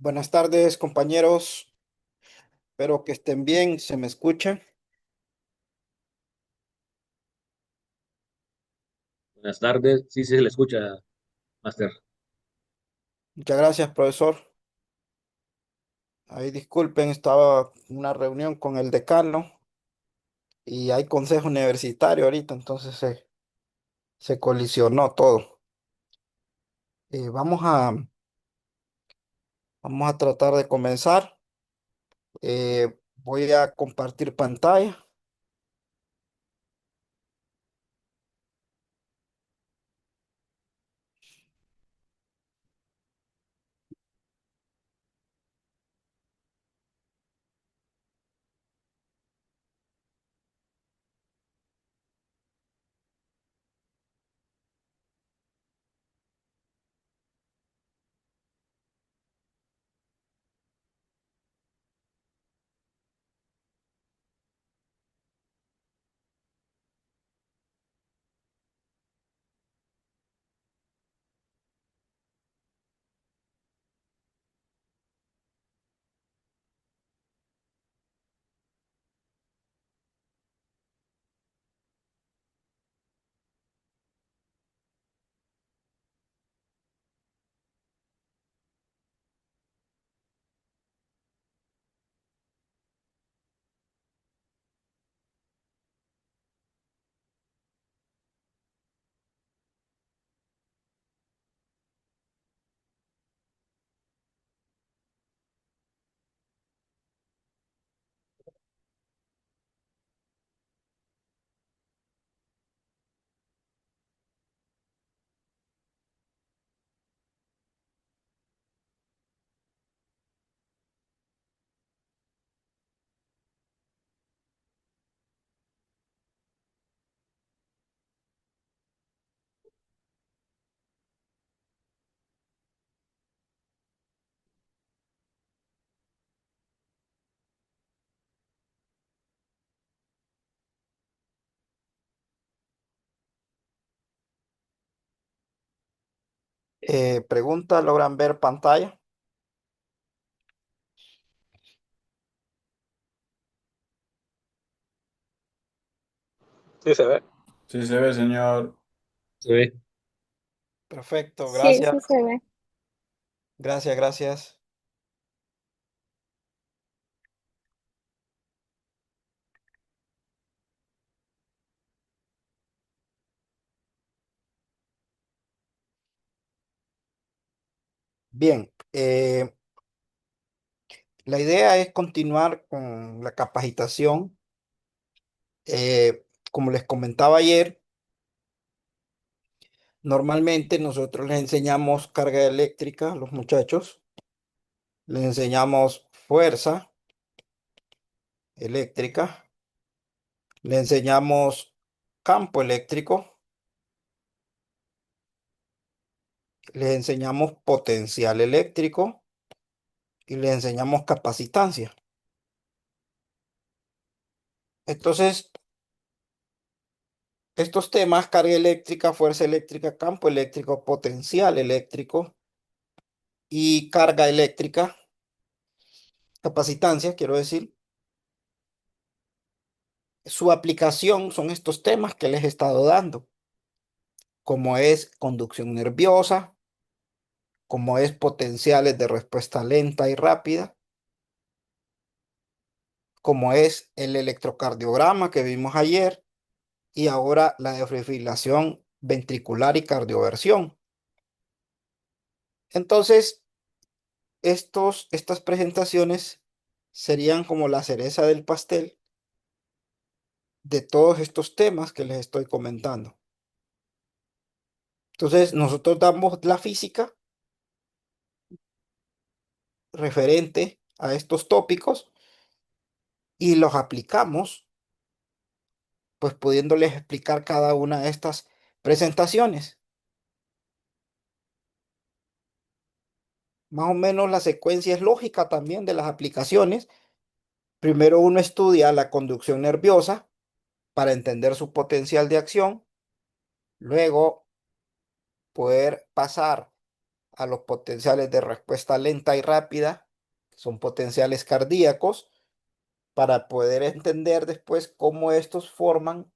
Buenas tardes, compañeros. Espero que estén bien. ¿Se me escucha? Buenas tardes. Sí, sí, se le escucha, Master. Muchas gracias, profesor. Ahí disculpen, estaba en una reunión con el decano y hay consejo universitario ahorita, entonces se colisionó todo. Vamos a tratar de comenzar. Voy a compartir pantalla. Pregunta, ¿logran ver pantalla? Sí, se ve. Sí se ve, señor. Se ve. Perfecto, Sí, gracias. sí se ve. Gracias, gracias. Bien, la idea es continuar con la capacitación. Como les comentaba ayer, normalmente nosotros les enseñamos carga eléctrica a los muchachos, les enseñamos fuerza eléctrica, les enseñamos campo eléctrico, les enseñamos potencial eléctrico y les enseñamos capacitancia. Entonces, estos temas, carga eléctrica, fuerza eléctrica, campo eléctrico, potencial eléctrico y carga eléctrica, capacitancia, quiero decir, su aplicación son estos temas que les he estado dando, como es conducción nerviosa, como es potenciales de respuesta lenta y rápida, como es el electrocardiograma que vimos ayer y ahora la defibrilación ventricular y cardioversión. Entonces, estas presentaciones serían como la cereza del pastel de todos estos temas que les estoy comentando. Entonces, nosotros damos la física referente a estos tópicos y los aplicamos, pues pudiéndoles explicar cada una de estas presentaciones. Más o menos la secuencia es lógica también de las aplicaciones. Primero uno estudia la conducción nerviosa para entender su potencial de acción, luego poder pasar a los potenciales de respuesta lenta y rápida, que son potenciales cardíacos, para poder entender después cómo estos forman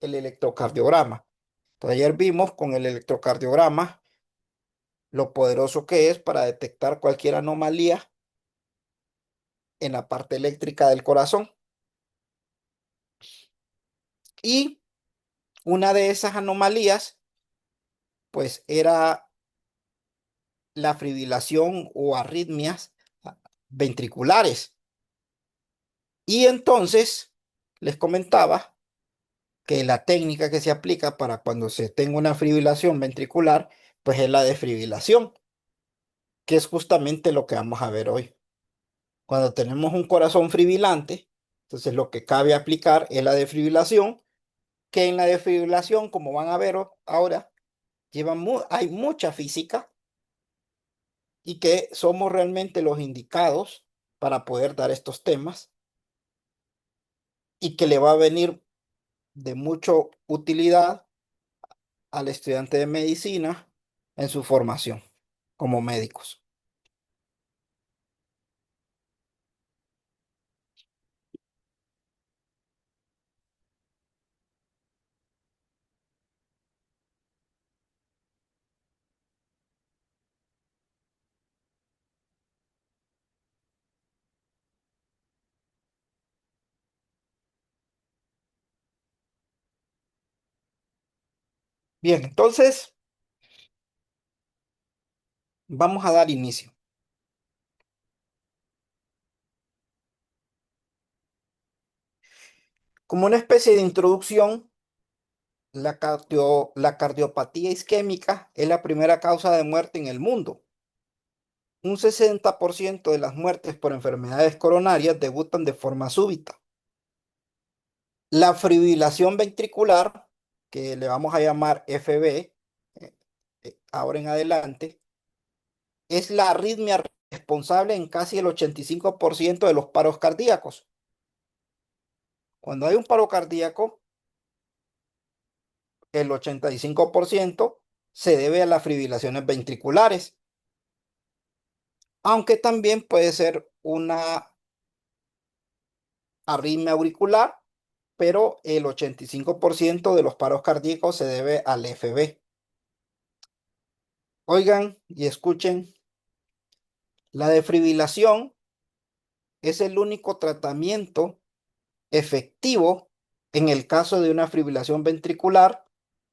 el electrocardiograma. Entonces, ayer vimos con el electrocardiograma lo poderoso que es para detectar cualquier anomalía en la parte eléctrica del corazón. Y una de esas anomalías, pues, era la fibrilación o arritmias ventriculares. Y entonces les comentaba que la técnica que se aplica para cuando se tenga una fibrilación ventricular, pues es la desfibrilación, que es justamente lo que vamos a ver hoy. Cuando tenemos un corazón fibrilante, entonces lo que cabe aplicar es la desfibrilación, que en la desfibrilación, como van a ver ahora, hay mucha física y que somos realmente los indicados para poder dar estos temas y que le va a venir de mucha utilidad al estudiante de medicina en su formación como médicos. Bien, entonces vamos a dar inicio. Como una especie de introducción, la cardiopatía isquémica es la primera causa de muerte en el mundo. Un 60% de las muertes por enfermedades coronarias debutan de forma súbita. La fibrilación ventricular, que le vamos a llamar FB, ahora en adelante, es la arritmia responsable en casi el 85% de los paros cardíacos. Cuando hay un paro cardíaco, el 85% se debe a las fibrilaciones ventriculares, aunque también puede ser una arritmia auricular, pero el 85% de los paros cardíacos se debe al FB. Oigan y escuchen, la defibrilación es el único tratamiento efectivo en el caso de una fibrilación ventricular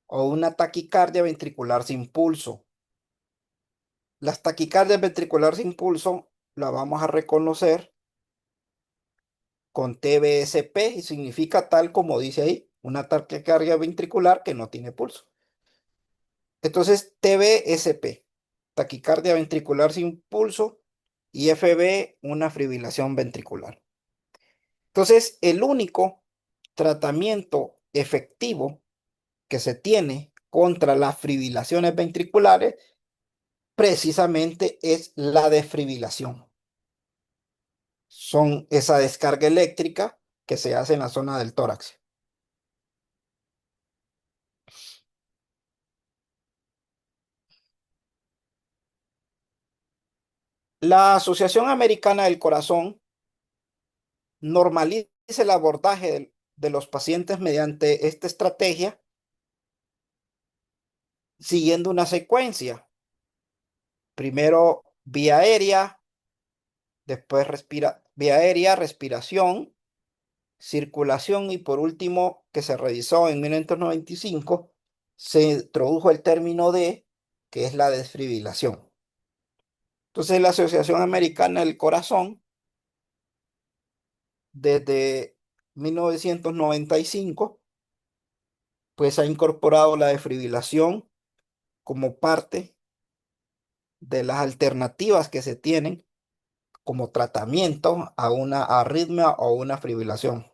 o una taquicardia ventricular sin pulso. Las taquicardias ventricular sin pulso la vamos a reconocer con TVSP y significa tal como dice ahí, una taquicardia ventricular que no tiene pulso. Entonces, TVSP, taquicardia ventricular sin pulso, y FB, una fibrilación ventricular. Entonces, el único tratamiento efectivo que se tiene contra las fibrilaciones ventriculares precisamente es la desfibrilación. Son esa descarga eléctrica que se hace en la zona del tórax. La Asociación Americana del Corazón normaliza el abordaje de los pacientes mediante esta estrategia siguiendo una secuencia. Primero vía aérea, después vía aérea, respiración, circulación y por último, que se realizó en 1995, se introdujo el término D, que es la desfibrilación. Entonces, la Asociación Americana del Corazón, desde 1995, pues ha incorporado la desfibrilación como parte de las alternativas que se tienen como tratamiento a una arritmia o una fibrilación.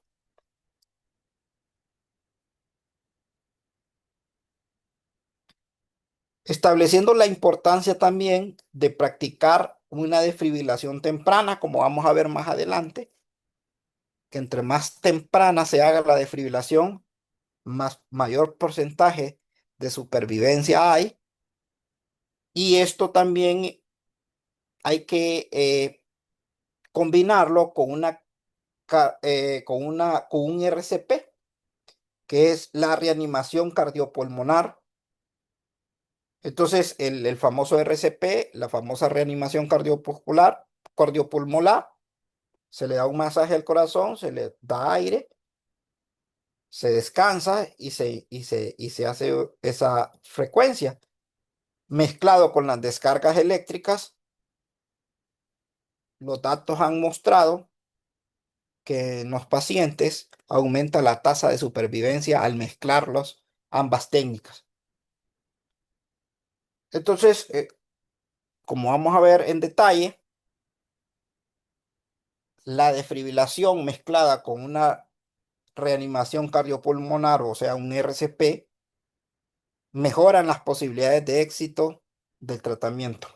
Estableciendo la importancia también de practicar una desfibrilación temprana, como vamos a ver más adelante, que entre más temprana se haga la desfibrilación, mayor porcentaje de supervivencia hay Y esto también hay que combinarlo con con un RCP, que es la reanimación cardiopulmonar. Entonces, el famoso RCP, la famosa reanimación cardiopulmonar, se le da un masaje al corazón, se le da aire, se descansa y se hace esa frecuencia. Mezclado con las descargas eléctricas, los datos han mostrado que en los pacientes aumenta la tasa de supervivencia al mezclarlos ambas técnicas. Entonces, como vamos a ver en detalle, la desfibrilación mezclada con una reanimación cardiopulmonar, o sea, un RCP, mejoran las posibilidades de éxito del tratamiento.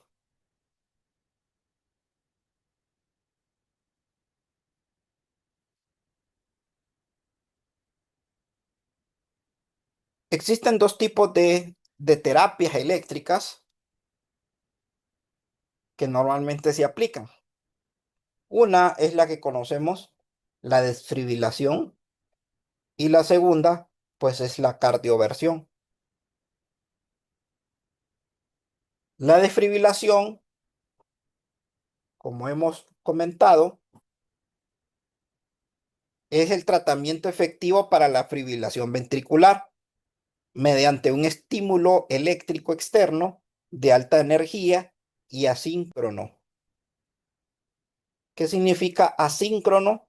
Existen dos tipos de terapias eléctricas que normalmente se aplican. Una es la que conocemos, la desfibrilación, y la segunda, pues es la cardioversión. La desfibrilación, como hemos comentado, es el tratamiento efectivo para la fibrilación ventricular mediante un estímulo eléctrico externo de alta energía y asíncrono. ¿Qué significa asíncrono?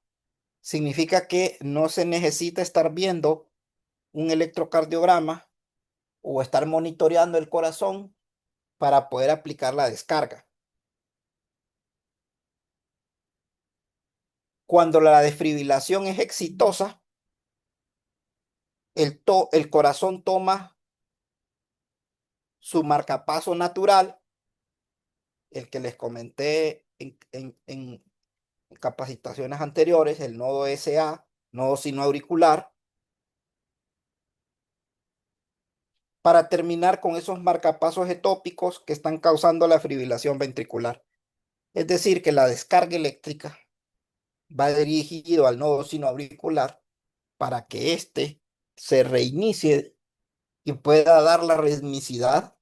Significa que no se necesita estar viendo un electrocardiograma o estar monitoreando el corazón para poder aplicar la descarga. Cuando la desfibrilación es exitosa, el corazón toma su marcapaso natural, el que les comenté en capacitaciones anteriores, el nodo SA, nodo sinoauricular, para terminar con esos marcapasos etópicos que están causando la fibrilación ventricular. Es decir, que la descarga eléctrica va dirigido al nodo sinoauricular para que éste se reinicie y pueda dar la ritmicidad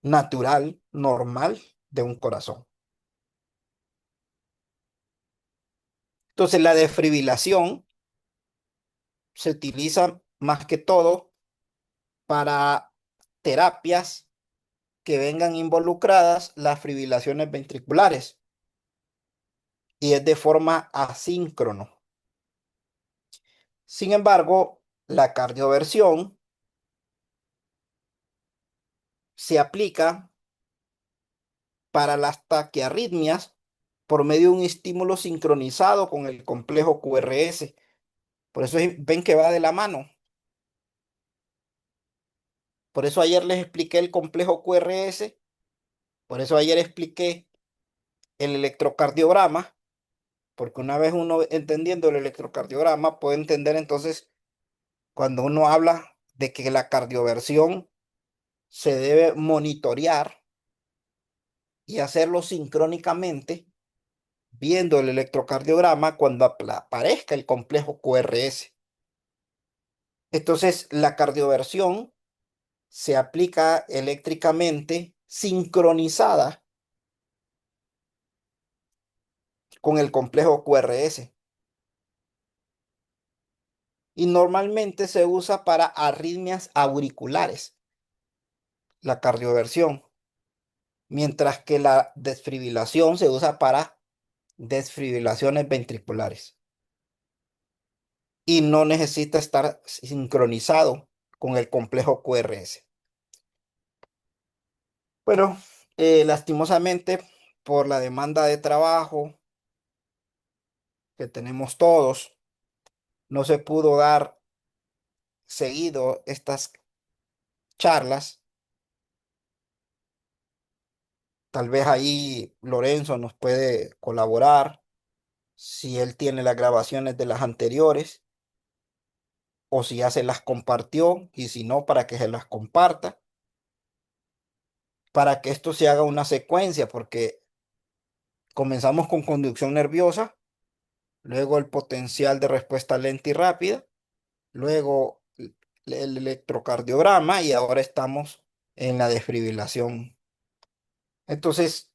natural, normal de un corazón. Entonces, la desfibrilación se utiliza más que todo para terapias que vengan involucradas las fibrilaciones ventriculares y es de forma asíncrono. Sin embargo, la cardioversión se aplica para las taquiarritmias por medio de un estímulo sincronizado con el complejo QRS. Por eso ven que va de la mano. Por eso ayer les expliqué el complejo QRS, por eso ayer expliqué el electrocardiograma, porque una vez uno entendiendo el electrocardiograma puede entender entonces cuando uno habla de que la cardioversión se debe monitorear y hacerlo sincrónicamente viendo el electrocardiograma cuando aparezca el complejo QRS. Entonces, la cardioversión se aplica eléctricamente sincronizada con el complejo QRS y normalmente se usa para arritmias auriculares, la cardioversión, mientras que la desfibrilación se usa para desfibrilaciones ventriculares y no necesita estar sincronizado con el complejo QRS. Bueno, lastimosamente, por la demanda de trabajo que tenemos todos, no se pudo dar seguido estas charlas. Tal vez ahí Lorenzo nos puede colaborar si él tiene las grabaciones de las anteriores o si ya se las compartió y si no, para que se las comparta. para que esto se haga una secuencia, porque comenzamos con conducción nerviosa, luego el potencial de respuesta lenta y rápida, luego el electrocardiograma y ahora estamos en la desfibrilación. Entonces,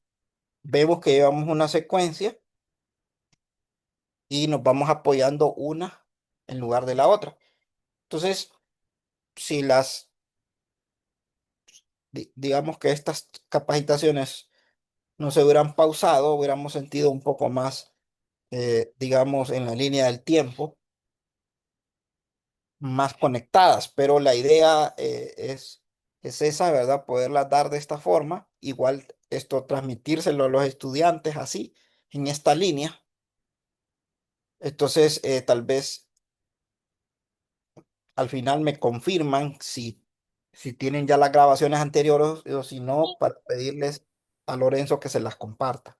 vemos que llevamos una secuencia y nos vamos apoyando una en lugar de la otra. Entonces, si digamos que estas capacitaciones no se hubieran pausado, hubiéramos sentido un poco más, digamos, en la línea del tiempo, más conectadas, pero la idea es esa, ¿verdad? Poderlas dar de esta forma, igual esto transmitírselo a los estudiantes así, en esta línea. Entonces, tal vez al final me confirman si tienen ya las grabaciones anteriores o si no, para pedirles a Lorenzo que se las comparta.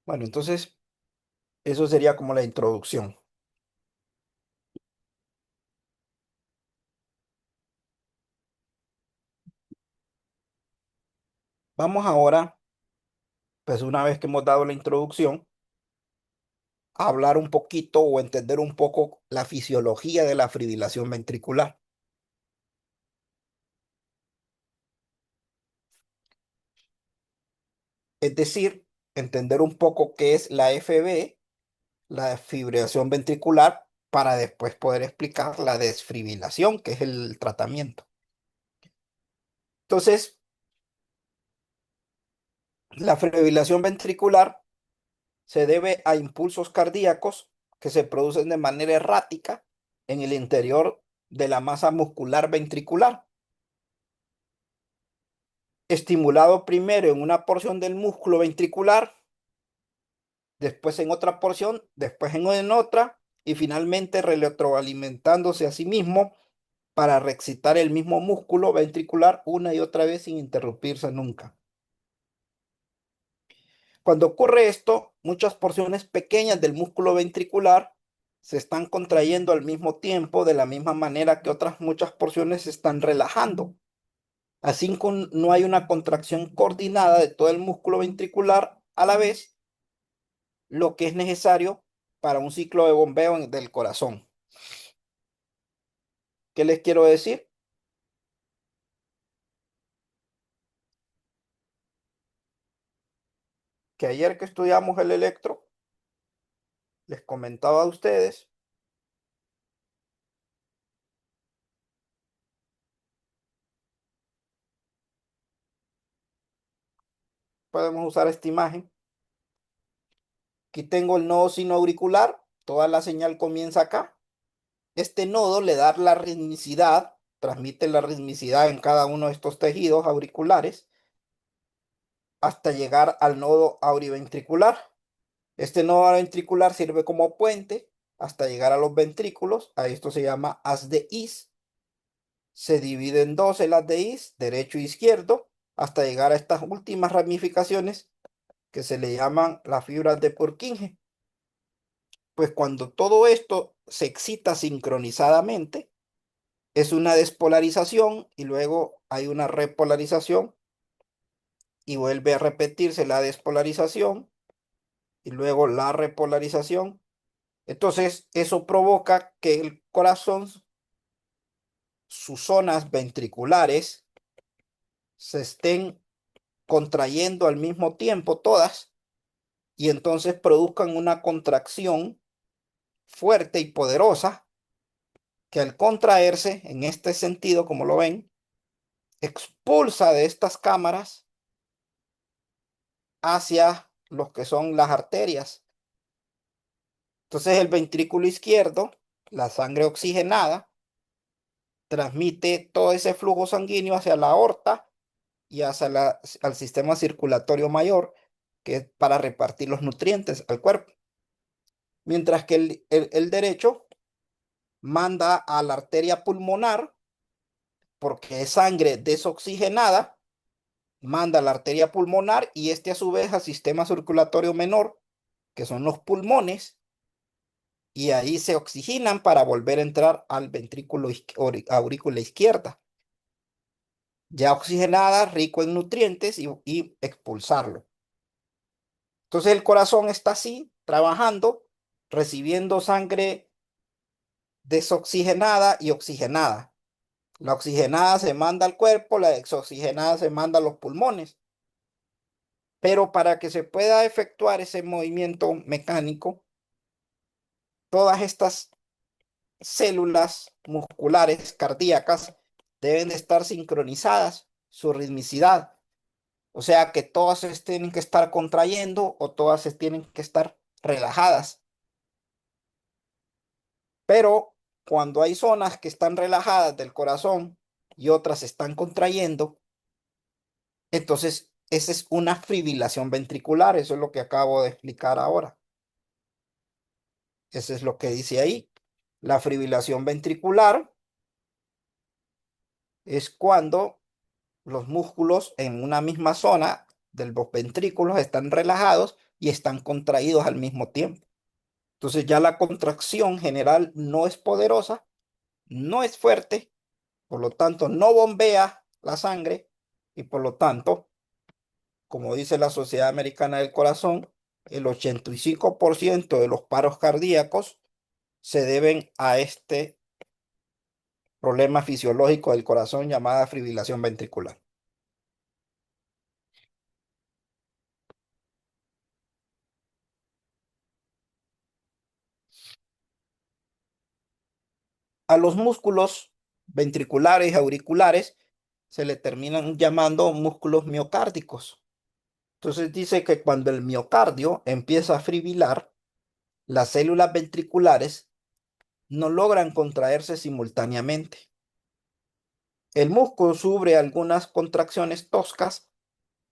Bueno, entonces, eso sería como la introducción. Vamos ahora, pues una vez que hemos dado la introducción, a hablar un poquito o entender un poco la fisiología de la fibrilación ventricular. Es decir, entender un poco qué es la FV, la fibrilación ventricular, para después poder explicar la desfibrilación, que es el tratamiento. Entonces, la fibrilación ventricular se debe a impulsos cardíacos que se producen de manera errática en el interior de la masa muscular ventricular, estimulado primero en una porción del músculo ventricular, después en otra porción, después en otra, y finalmente retroalimentándose a sí mismo para reexcitar el mismo músculo ventricular una y otra vez sin interrumpirse nunca. Cuando ocurre esto, muchas porciones pequeñas del músculo ventricular se están contrayendo al mismo tiempo, de la misma manera que otras muchas porciones se están relajando. Así no hay una contracción coordinada de todo el músculo ventricular a la vez, lo que es necesario para un ciclo de bombeo del corazón. ¿Qué les quiero decir? Que ayer que estudiamos el electro, les comentaba a ustedes, podemos usar esta imagen. Aquí tengo el nodo sinoauricular, toda la señal comienza acá. Este nodo le da la ritmicidad, transmite la ritmicidad en cada uno de estos tejidos auriculares hasta llegar al nodo auriventricular. Este nodo ventricular sirve como puente hasta llegar a los ventrículos. A esto se llama haz de His. Se divide en dos el haz de His, derecho e izquierdo, hasta llegar a estas últimas ramificaciones que se le llaman las fibras de Purkinje. Pues cuando todo esto se excita sincronizadamente, es una despolarización y luego hay una repolarización y vuelve a repetirse la despolarización y luego la repolarización. Entonces, eso provoca que el corazón, sus zonas ventriculares, se estén contrayendo al mismo tiempo todas y entonces produzcan una contracción fuerte y poderosa que al contraerse en este sentido, como lo ven, expulsa de estas cámaras hacia los que son las arterias. Entonces el ventrículo izquierdo, la sangre oxigenada, transmite todo ese flujo sanguíneo hacia la aorta y hacia al sistema circulatorio mayor, que es para repartir los nutrientes al cuerpo. Mientras que el derecho manda a la arteria pulmonar, porque es sangre desoxigenada, manda a la arteria pulmonar y este a su vez al sistema circulatorio menor, que son los pulmones, y ahí se oxigenan para volver a entrar al ventrículo aurícula izquierda, ya oxigenada, rico en nutrientes y expulsarlo. Entonces el corazón está así, trabajando, recibiendo sangre desoxigenada y oxigenada. La oxigenada se manda al cuerpo, la desoxigenada se manda a los pulmones. Pero para que se pueda efectuar ese movimiento mecánico, todas estas células musculares cardíacas deben de estar sincronizadas, su ritmicidad. O sea que todas se tienen que estar contrayendo o todas se tienen que estar relajadas. Pero cuando hay zonas que están relajadas del corazón y otras están contrayendo, entonces esa es una fibrilación ventricular. Eso es lo que acabo de explicar ahora. Eso es lo que dice ahí. La fibrilación ventricular es cuando los músculos en una misma zona de los ventrículos están relajados y están contraídos al mismo tiempo. Entonces ya la contracción general no es poderosa, no es fuerte, por lo tanto no bombea la sangre y por lo tanto, como dice la Sociedad Americana del Corazón, el 85% de los paros cardíacos se deben a este problema fisiológico del corazón llamada fibrilación ventricular. A los músculos ventriculares y auriculares se le terminan llamando músculos miocárdicos. Entonces dice que cuando el miocardio empieza a fibrilar, las células ventriculares no logran contraerse simultáneamente. El músculo sufre algunas contracciones toscas,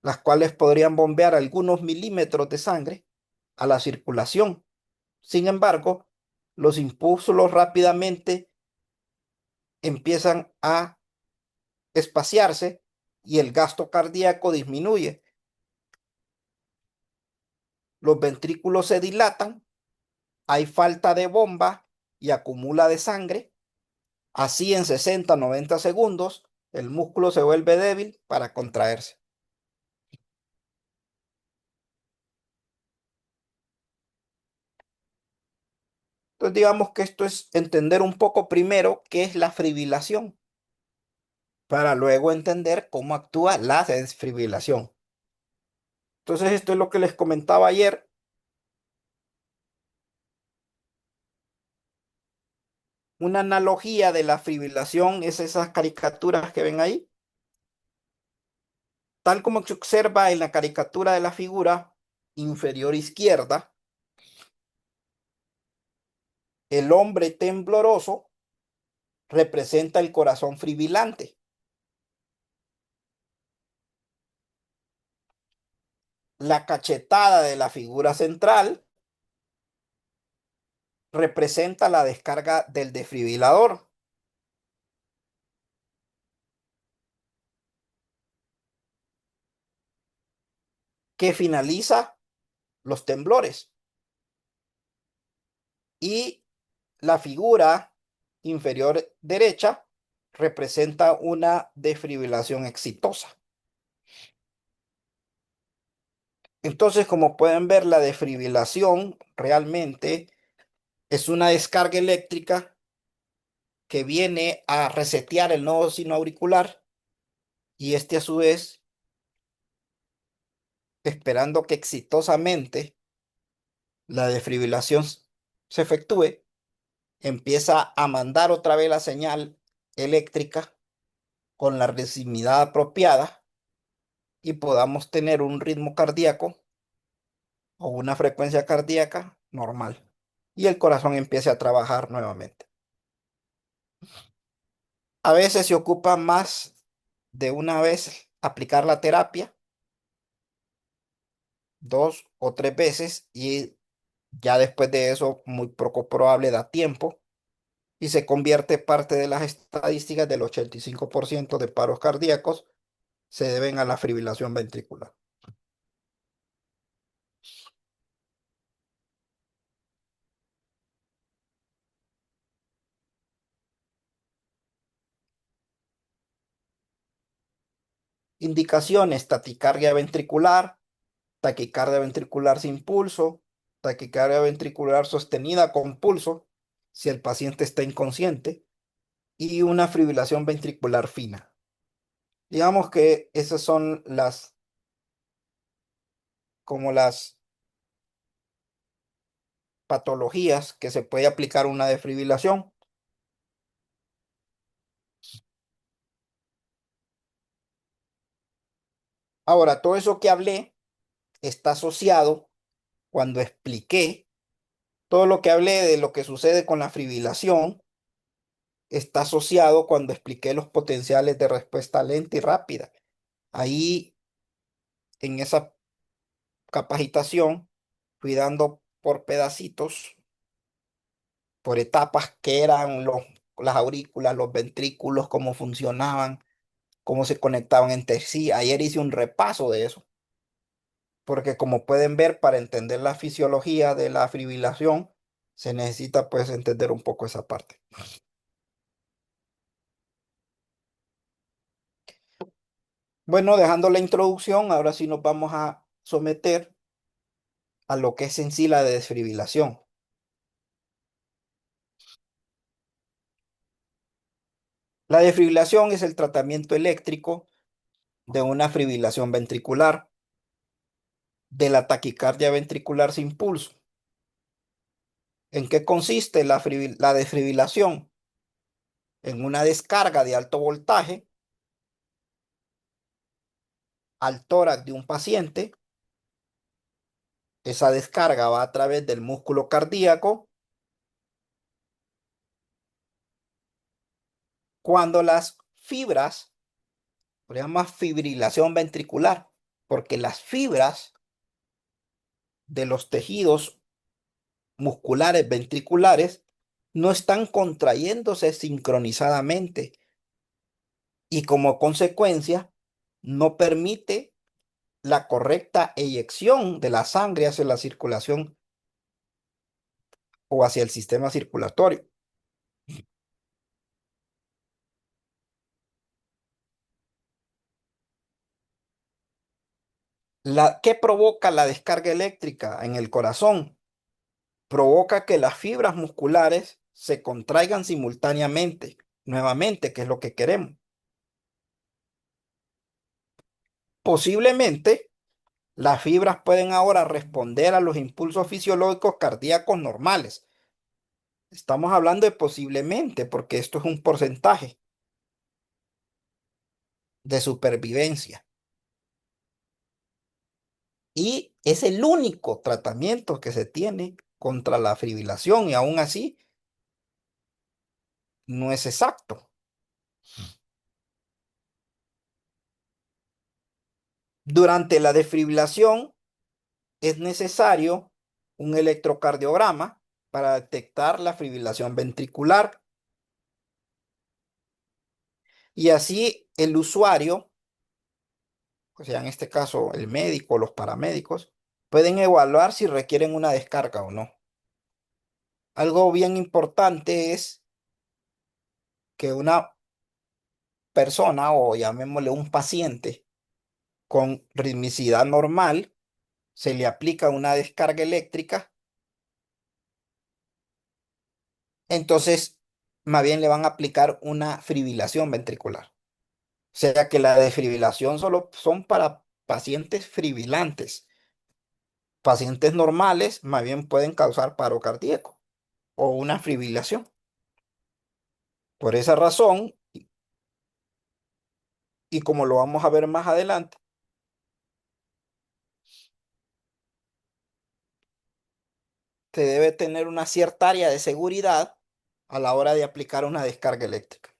las cuales podrían bombear algunos milímetros de sangre a la circulación. Sin embargo, los impulsos rápidamente empiezan a espaciarse y el gasto cardíaco disminuye. Los ventrículos se dilatan, hay falta de bomba y acumula de sangre. Así en 60 90 segundos, el músculo se vuelve débil para contraerse. Entonces digamos que esto es entender un poco primero qué es la fibrilación, para luego entender cómo actúa la desfibrilación. Entonces esto es lo que les comentaba ayer. Una analogía de la fibrilación es esas caricaturas que ven ahí. Tal como se observa en la caricatura de la figura inferior izquierda, el hombre tembloroso representa el corazón fibrilante. La cachetada de la figura central representa la descarga del desfibrilador, que finaliza los temblores. Y la figura inferior derecha representa una desfibrilación exitosa. Entonces, como pueden ver, la desfibrilación realmente es una descarga eléctrica que viene a resetear el nodo sinoauricular y este a su vez, esperando que exitosamente la desfibrilación se efectúe, empieza a mandar otra vez la señal eléctrica con la ritmicidad apropiada y podamos tener un ritmo cardíaco o una frecuencia cardíaca normal y el corazón empiece a trabajar nuevamente. A veces se ocupa más de una vez aplicar la terapia, 2 o 3 veces, y ya después de eso muy poco probable da tiempo y se convierte parte de las estadísticas del 85% de paros cardíacos se deben a la fibrilación ventricular. Indicaciones: taquicardia ventricular, taquicardia ventricular sin pulso, taquicardia ventricular sostenida con pulso, si el paciente está inconsciente, y una fibrilación ventricular fina. Digamos que esas son como las patologías que se puede aplicar una defibrilación. Ahora, todo eso que hablé está asociado cuando expliqué todo lo que hablé de lo que sucede con la fibrilación, está asociado cuando expliqué los potenciales de respuesta lenta y rápida. Ahí, en esa capacitación, fui dando por pedacitos, por etapas, qué eran las aurículas, los ventrículos, cómo funcionaban, cómo se conectaban entre sí. Ayer hice un repaso de eso, porque como pueden ver, para entender la fisiología de la fibrilación, se necesita pues entender un poco esa parte. Bueno, dejando la introducción, ahora sí nos vamos a someter a lo que es en sí la desfibrilación. La desfibrilación es el tratamiento eléctrico de una fibrilación ventricular, de la taquicardia ventricular sin pulso. ¿En qué consiste la desfibrilación? En una descarga de alto voltaje al tórax de un paciente. Esa descarga va a través del músculo cardíaco cuando las fibras, se llama fibrilación ventricular, porque las fibras de los tejidos musculares ventriculares no están contrayéndose sincronizadamente y como consecuencia no permite la correcta eyección de la sangre hacia la circulación o hacia el sistema circulatorio. ¿Qué provoca la descarga eléctrica en el corazón? Provoca que las fibras musculares se contraigan simultáneamente, nuevamente, que es lo que queremos. Posiblemente las fibras pueden ahora responder a los impulsos fisiológicos cardíacos normales. Estamos hablando de posiblemente, porque esto es un porcentaje de supervivencia. Y es el único tratamiento que se tiene contra la fibrilación y aún así no es exacto. Durante la desfibrilación es necesario un electrocardiograma para detectar la fibrilación ventricular y así el usuario, o sea, en este caso el médico o los paramédicos, pueden evaluar si requieren una descarga o no. Algo bien importante es que una persona o llamémosle un paciente con ritmicidad normal se le aplica una descarga eléctrica, entonces más bien le van a aplicar una fibrilación ventricular. O sea que la desfibrilación solo son para pacientes fibrilantes. Pacientes normales más bien pueden causar paro cardíaco o una fibrilación. Por esa razón, y como lo vamos a ver más adelante, se debe tener una cierta área de seguridad a la hora de aplicar una descarga eléctrica.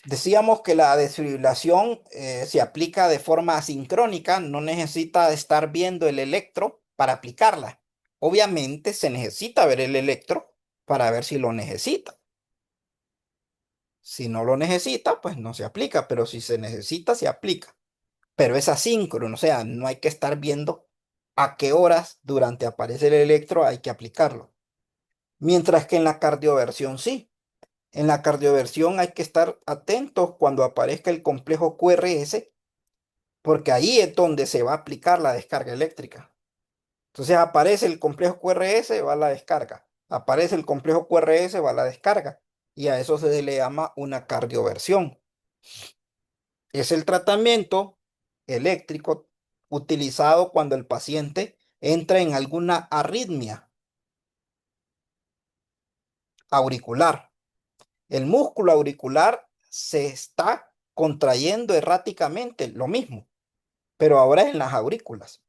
Decíamos que la desfibrilación se aplica de forma asincrónica, no necesita estar viendo el electro para aplicarla. Obviamente se necesita ver el electro para ver si lo necesita. Si no lo necesita, pues no se aplica, pero si se necesita, se aplica. Pero es asíncrono, o sea, no hay que estar viendo a qué horas durante aparece el electro hay que aplicarlo. Mientras que en la cardioversión sí. En la cardioversión hay que estar atentos cuando aparezca el complejo QRS, porque ahí es donde se va a aplicar la descarga eléctrica. Entonces aparece el complejo QRS, va la descarga. Aparece el complejo QRS, va la descarga. Y a eso se le llama una cardioversión. Es el tratamiento eléctrico utilizado cuando el paciente entra en alguna arritmia auricular. El músculo auricular se está contrayendo erráticamente, lo mismo, pero ahora es en las aurículas.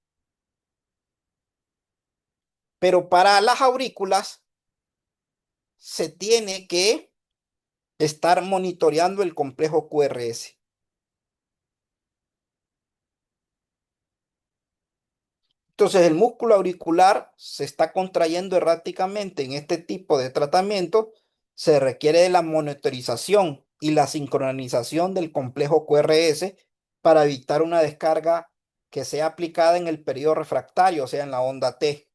Pero para las aurículas se tiene que estar monitoreando el complejo QRS. Entonces, el músculo auricular se está contrayendo erráticamente en este tipo de tratamiento. Se requiere de la monitorización y la sincronización del complejo QRS para evitar una descarga que sea aplicada en el periodo refractario, o sea, en la onda T.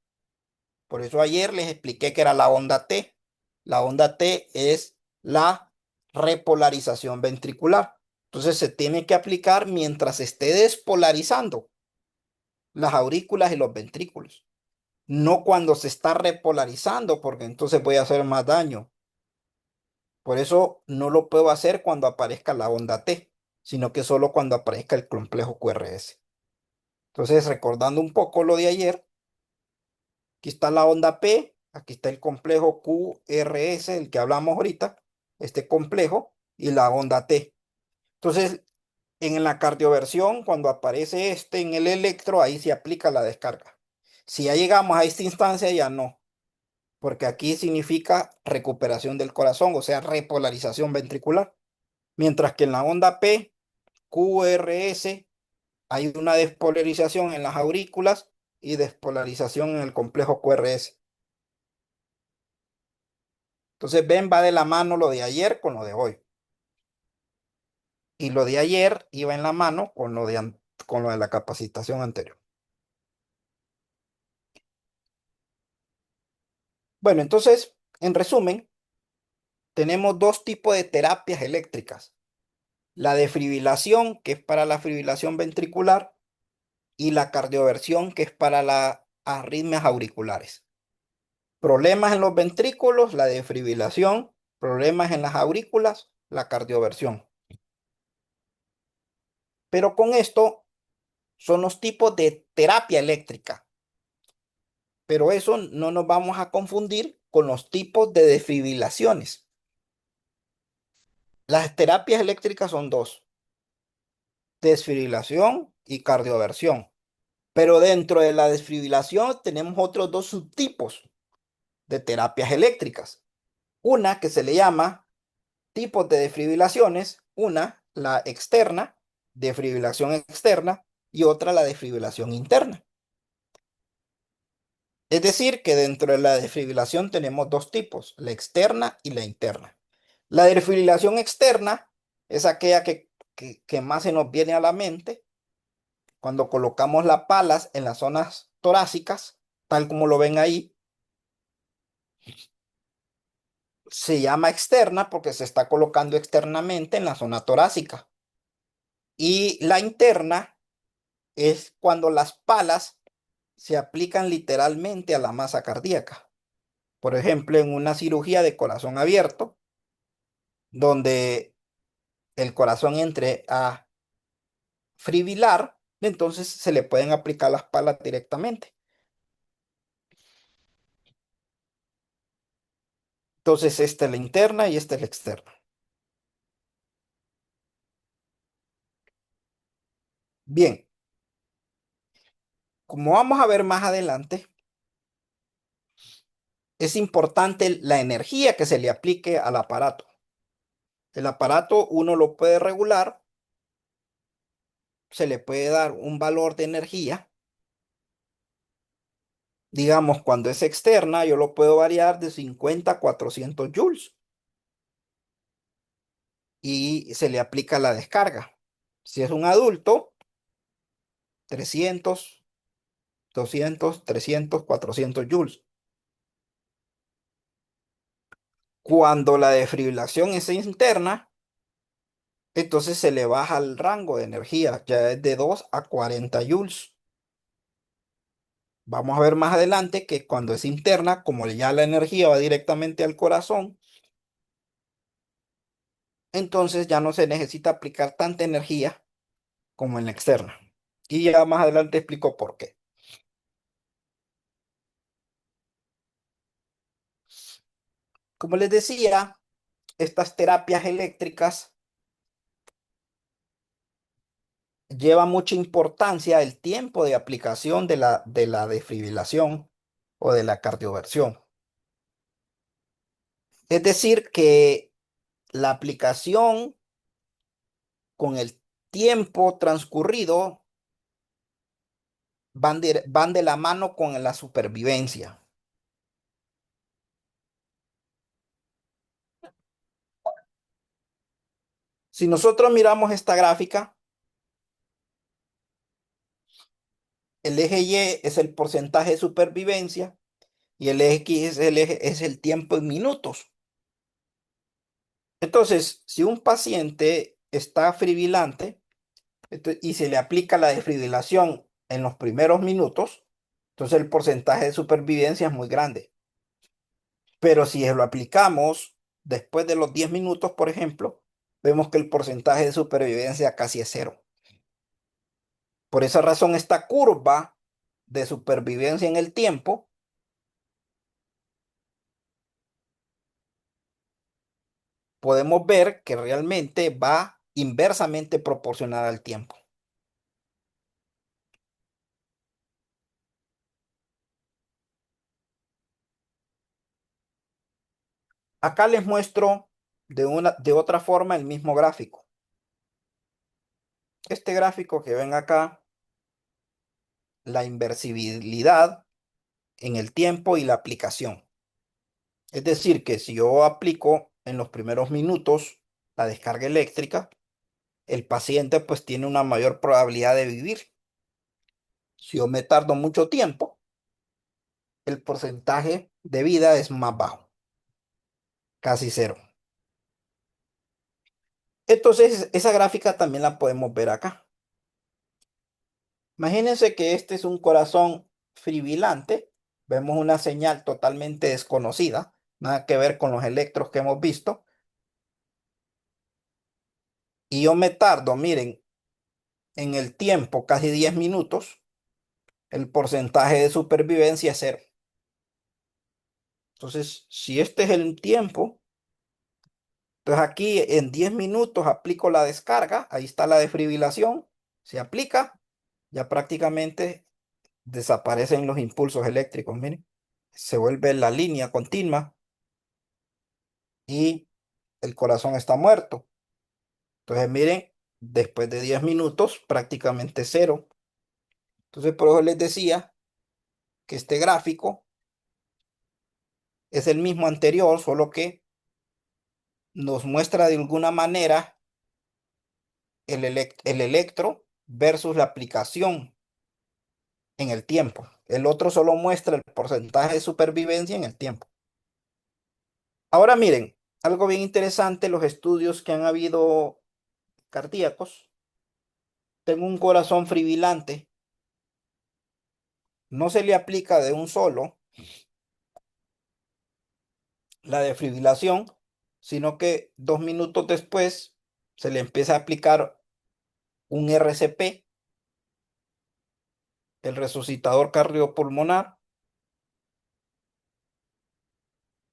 Por eso ayer les expliqué que era la onda T. La onda T es la repolarización ventricular. Entonces, se tiene que aplicar mientras se esté despolarizando las aurículas y los ventrículos. No cuando se está repolarizando, porque entonces voy a hacer más daño. Por eso no lo puedo hacer cuando aparezca la onda T, sino que solo cuando aparezca el complejo QRS. Entonces, recordando un poco lo de ayer, aquí está la onda P, aquí está el complejo QRS, el que hablamos ahorita, este complejo, y la onda T. Entonces, en la cardioversión, cuando aparece este en el electro, ahí se aplica la descarga. Si ya llegamos a esta instancia, ya no, porque aquí significa recuperación del corazón, o sea, repolarización ventricular. Mientras que en la onda P, QRS, hay una despolarización en las aurículas y despolarización en el complejo QRS. Entonces, ven, va de la mano lo de ayer con lo de hoy. Y lo de ayer iba en la mano con con lo de la capacitación anterior. Bueno, entonces, en resumen, tenemos dos tipos de terapias eléctricas. La defibrilación, que es para la fibrilación ventricular, y la cardioversión, que es para las arritmias auriculares. Problemas en los ventrículos, la defibrilación. Problemas en las aurículas, la cardioversión. Pero con esto son los tipos de terapia eléctrica. Pero eso no nos vamos a confundir con los tipos de desfibrilaciones. Las terapias eléctricas son dos: desfibrilación y cardioversión. Pero dentro de la desfibrilación tenemos otros dos subtipos de terapias eléctricas. Una que se le llama tipos de desfibrilaciones, una la externa, desfibrilación externa, y otra la desfibrilación interna. Es decir, que dentro de la desfibrilación tenemos dos tipos, la externa y la interna. La desfibrilación externa es aquella que más se nos viene a la mente cuando colocamos las palas en las zonas torácicas, tal como lo ven ahí. Se llama externa porque se está colocando externamente en la zona torácica. Y la interna es cuando las palas se aplican literalmente a la masa cardíaca. Por ejemplo, en una cirugía de corazón abierto, donde el corazón entre a fibrilar, entonces se le pueden aplicar las palas directamente. Entonces, esta es la interna y esta es la externa. Bien, como vamos a ver más adelante, es importante la energía que se le aplique al aparato. El aparato uno lo puede regular, se le puede dar un valor de energía. Digamos, cuando es externa, yo lo puedo variar de 50 a 400 joules y se le aplica la descarga. Si es un adulto, 300, 200, 300, 400 joules. Cuando la defibrilación es interna, entonces se le baja el rango de energía, ya es de 2 a 40 joules. Vamos a ver más adelante que cuando es interna, como ya la energía va directamente al corazón, entonces ya no se necesita aplicar tanta energía como en la externa. Y ya más adelante explico por qué. Como les decía, estas terapias eléctricas llevan mucha importancia el tiempo de aplicación de la desfibrilación o de la cardioversión. Es decir, que la aplicación con el tiempo transcurrido van de la mano con la supervivencia. Si nosotros miramos esta gráfica, el eje Y es el porcentaje de supervivencia y el eje X es el tiempo en minutos. Entonces, si un paciente está fibrilante y se le aplica la desfibrilación en los primeros minutos, entonces el porcentaje de supervivencia es muy grande. Pero si lo aplicamos después de los 10 minutos, por ejemplo, vemos que el porcentaje de supervivencia casi es cero. Por esa razón, esta curva de supervivencia en el tiempo, podemos ver que realmente va inversamente proporcional al tiempo. Acá les muestro de otra forma el mismo gráfico. Este gráfico que ven acá, la inversibilidad en el tiempo y la aplicación. Es decir, que si yo aplico en los primeros minutos la descarga eléctrica, el paciente pues tiene una mayor probabilidad de vivir. Si yo me tardo mucho tiempo, el porcentaje de vida es más bajo, casi cero. Entonces, esa gráfica también la podemos ver acá. Imagínense que este es un corazón fibrilante. Vemos una señal totalmente desconocida, nada que ver con los electros que hemos visto. Y yo me tardo, miren, en el tiempo casi 10 minutos, el porcentaje de supervivencia es cero. Entonces, si este es el tiempo, entonces aquí en 10 minutos aplico la descarga, ahí está la defibrilación, se aplica, ya prácticamente desaparecen los impulsos eléctricos, miren, se vuelve la línea continua y el corazón está muerto. Entonces, miren, después de 10 minutos, prácticamente cero. Entonces, por eso les decía que este gráfico es el mismo anterior, solo que nos muestra de alguna manera el electro versus la aplicación en el tiempo. El otro solo muestra el porcentaje de supervivencia en el tiempo. Ahora miren, algo bien interesante, los estudios que han habido cardíacos. Tengo un corazón fibrilante, no se le aplica de un solo la defibrilación, sino que 2 minutos después se le empieza a aplicar un RCP, el resucitador cardiopulmonar,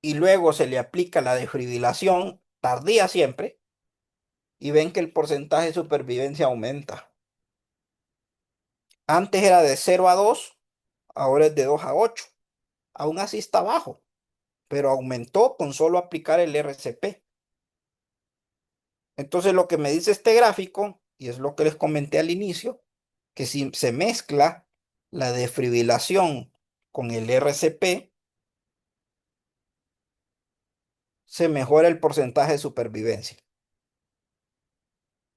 y luego se le aplica la defibrilación tardía siempre, y ven que el porcentaje de supervivencia aumenta. Antes era de 0 a 2, ahora es de 2 a 8. Aún así está bajo, pero aumentó con solo aplicar el RCP. Entonces lo que me dice este gráfico, y es lo que les comenté al inicio, que si se mezcla la defibrilación con el RCP, se mejora el porcentaje de supervivencia.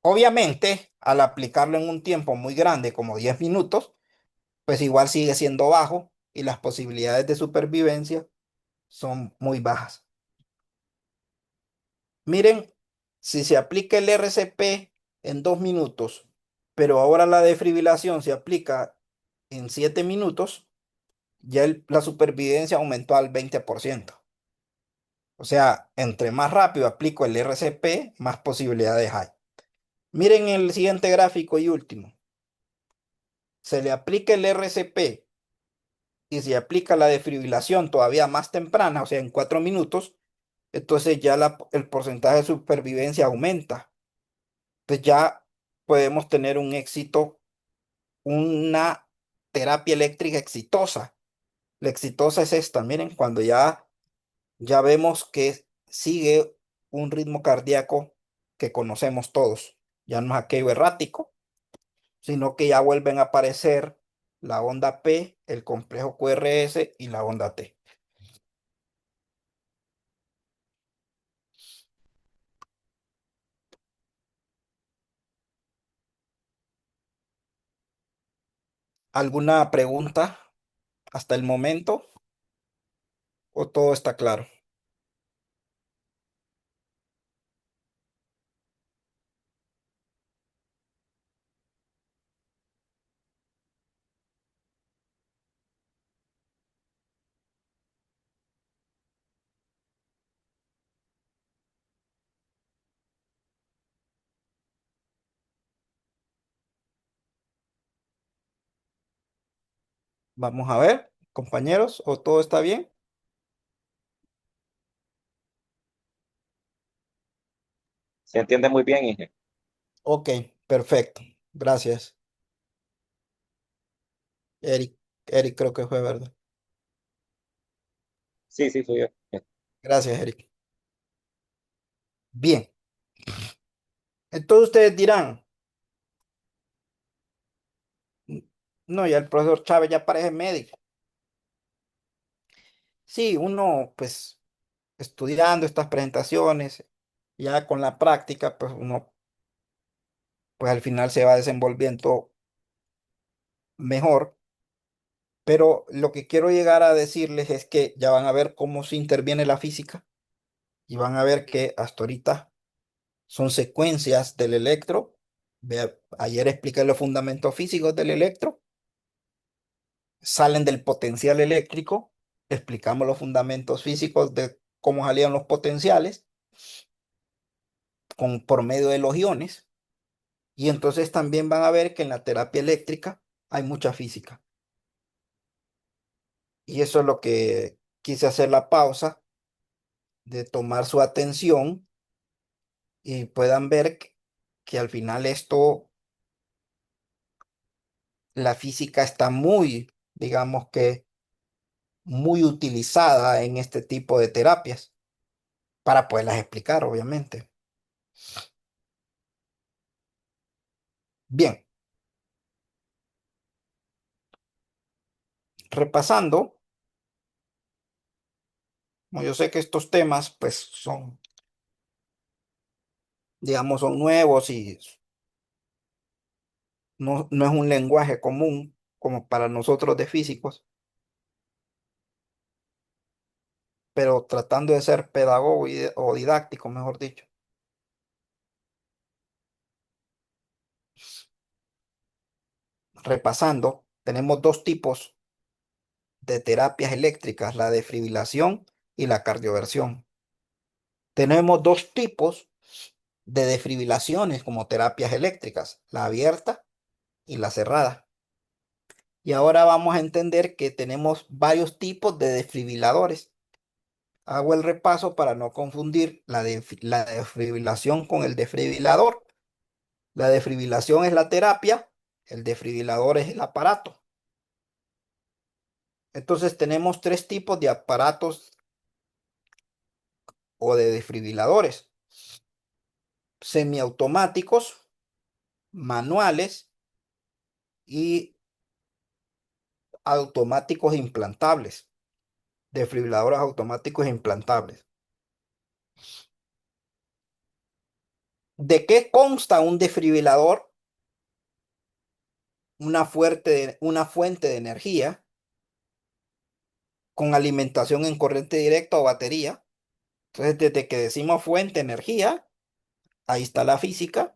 Obviamente, al aplicarlo en un tiempo muy grande, como 10 minutos, pues igual sigue siendo bajo y las posibilidades de supervivencia son muy bajas. Miren, si se aplica el RCP en 2 minutos, pero ahora la defibrilación se aplica en 7 minutos, ya la supervivencia aumentó al 20%. O sea, entre más rápido aplico el RCP, más posibilidades hay. Miren el siguiente gráfico y último. Se le aplica el RCP y se aplica la defibrilación todavía más temprana, o sea, en 4 minutos, entonces ya el porcentaje de supervivencia aumenta. Entonces ya podemos tener un éxito, una terapia eléctrica exitosa. La exitosa es esta, miren, cuando ya vemos que sigue un ritmo cardíaco que conocemos todos. Ya no es aquello errático, sino que ya vuelven a aparecer la onda P, el complejo QRS y la onda T. ¿Alguna pregunta hasta el momento o todo está claro? Vamos a ver, compañeros, ¿o todo está bien? Se entiende muy bien, Inge. Ok, perfecto. Gracias, Eric. Eric creo que fue verdad. Sí, sí, fui yo. Gracias, Eric. Bien. Entonces ustedes dirán, no, ya el profesor Chávez ya parece médico. Sí, uno, pues, estudiando estas presentaciones, ya con la práctica, pues uno, pues al final se va desenvolviendo mejor. Pero lo que quiero llegar a decirles es que ya van a ver cómo se interviene la física y van a ver que hasta ahorita son secuencias del electro. Ayer expliqué los fundamentos físicos del electro, salen del potencial eléctrico, explicamos los fundamentos físicos de cómo salían los potenciales por medio de los iones. Y entonces también van a ver que en la terapia eléctrica hay mucha física. Y eso es lo que quise hacer la pausa de tomar su atención y puedan ver que al final esto, la física está muy, digamos que, muy utilizada en este tipo de terapias para poderlas explicar, obviamente. Bien, repasando, como yo sé que estos temas, pues, son, digamos, son nuevos y no es un lenguaje común como para nosotros de físicos, pero tratando de ser pedagogo o didáctico, mejor dicho. Repasando, tenemos dos tipos de terapias eléctricas, la defibrilación y la cardioversión. Tenemos dos tipos de defibrilaciones como terapias eléctricas, la abierta y la cerrada. Y ahora vamos a entender que tenemos varios tipos de desfibriladores. Hago el repaso para no confundir la defibrilación con el desfibrilador. La defibrilación es la terapia, el desfibrilador es el aparato. Entonces tenemos tres tipos de aparatos o de desfibriladores: semiautomáticos, manuales y automáticos implantables. Desfibriladores automáticos implantables. ¿De qué consta un desfibrilador? Una fuente de energía con alimentación en corriente directa o batería. Entonces, desde que decimos fuente, energía, ahí está la física.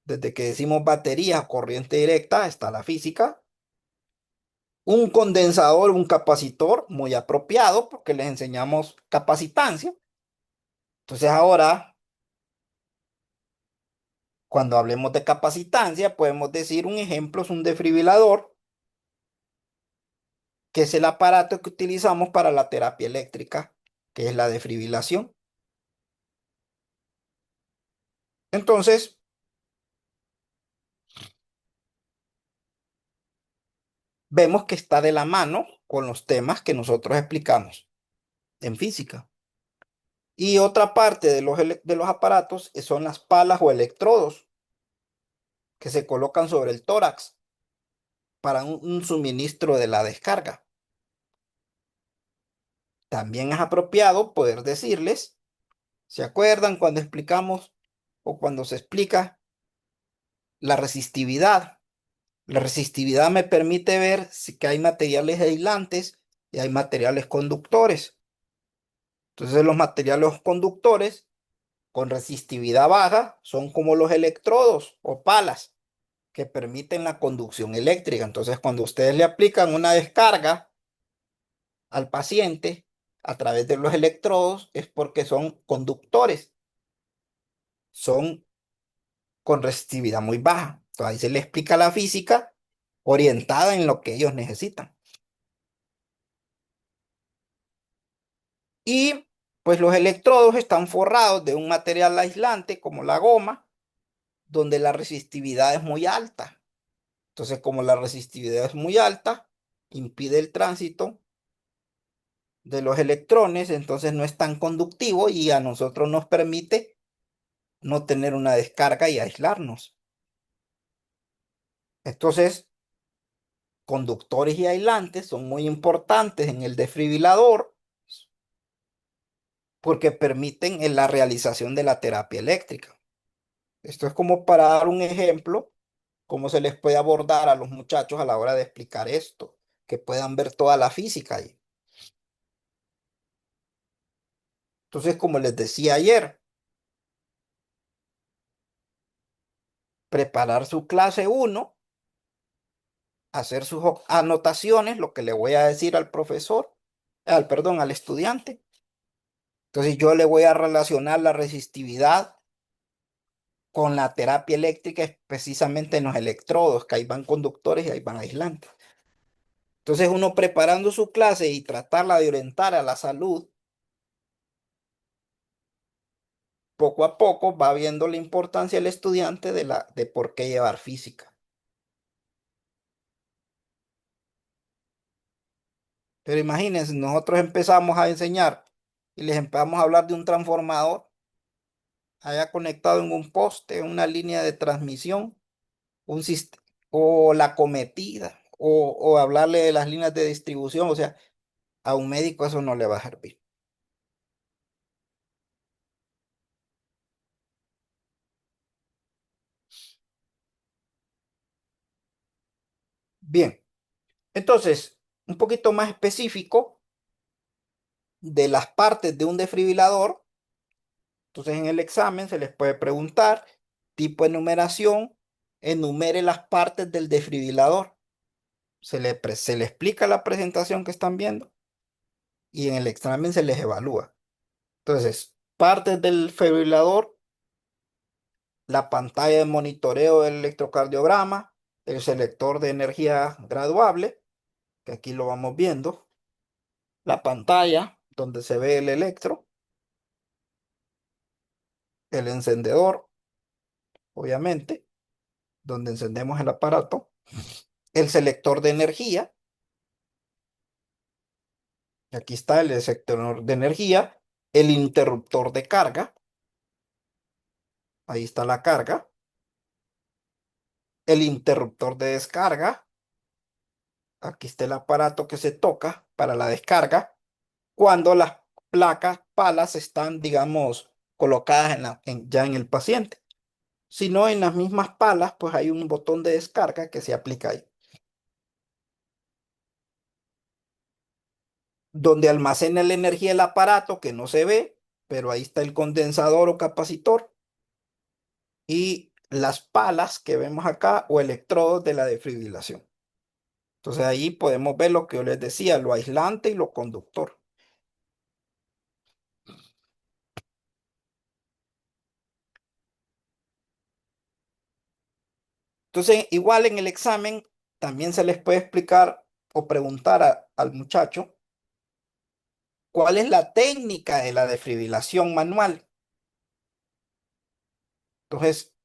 Desde que decimos batería, corriente directa, está la física. Un condensador, un capacitor, muy apropiado porque les enseñamos capacitancia. Entonces ahora, cuando hablemos de capacitancia, podemos decir un ejemplo es un desfibrilador, que es el aparato que utilizamos para la terapia eléctrica, que es la desfibrilación. Entonces, vemos que está de la mano con los temas que nosotros explicamos en física. Y otra parte de de los aparatos son las palas o electrodos que se colocan sobre el tórax para un suministro de la descarga. También es apropiado poder decirles, ¿se acuerdan cuando explicamos o cuando se explica la resistividad? La resistividad me permite ver si que hay materiales aislantes y hay materiales conductores. Entonces los materiales conductores con resistividad baja son como los electrodos o palas que permiten la conducción eléctrica. Entonces cuando ustedes le aplican una descarga al paciente a través de los electrodos es porque son conductores, son con resistividad muy baja. Entonces ahí se le explica la física orientada en lo que ellos necesitan. Y pues los electrodos están forrados de un material aislante como la goma, donde la resistividad es muy alta. Entonces, como la resistividad es muy alta, impide el tránsito de los electrones, entonces no es tan conductivo y a nosotros nos permite no tener una descarga y aislarnos. Entonces, conductores y aislantes son muy importantes en el desfibrilador porque permiten en la realización de la terapia eléctrica. Esto es como para dar un ejemplo, cómo se les puede abordar a los muchachos a la hora de explicar esto, que puedan ver toda la física ahí. Entonces, como les decía ayer, preparar su clase uno, hacer sus anotaciones, lo que le voy a decir al profesor, perdón, al estudiante. Entonces, yo le voy a relacionar la resistividad con la terapia eléctrica, es precisamente en los electrodos, que ahí van conductores y ahí van aislantes. Entonces, uno preparando su clase y tratarla de orientar a la salud, poco a poco va viendo la importancia del estudiante de por qué llevar física. Pero imagínense, nosotros empezamos a enseñar y les empezamos a hablar de un transformador allá conectado en un poste, en una línea de transmisión, un sistema, o la cometida, o hablarle de las líneas de distribución. O sea, a un médico eso no le va a servir. Bien, entonces, un poquito más específico de las partes de un desfibrilador. Entonces, en el examen se les puede preguntar, tipo de numeración, enumere las partes del desfibrilador. Se le explica la presentación que están viendo y en el examen se les evalúa. Entonces, partes del desfibrilador, la pantalla de monitoreo del electrocardiograma, el selector de energía graduable, que aquí lo vamos viendo, la pantalla donde se ve el electro, el encendedor, obviamente, donde encendemos el aparato, el selector de energía. Aquí está el sector de energía, el interruptor de carga, ahí está la carga, el interruptor de descarga, aquí está el aparato que se toca para la descarga, cuando las placas, palas están, digamos, colocadas ya en el paciente. Si no, en las mismas palas, pues hay un botón de descarga que se aplica ahí. donde almacena la energía el aparato que no se ve, pero ahí está el condensador o capacitor y las palas que vemos acá o electrodos de la defibrilación. Entonces ahí podemos ver lo que yo les decía, lo aislante y lo conductor. Entonces, igual en el examen también se les puede explicar o preguntar al muchacho cuál es la técnica de la defibrilación manual. Entonces,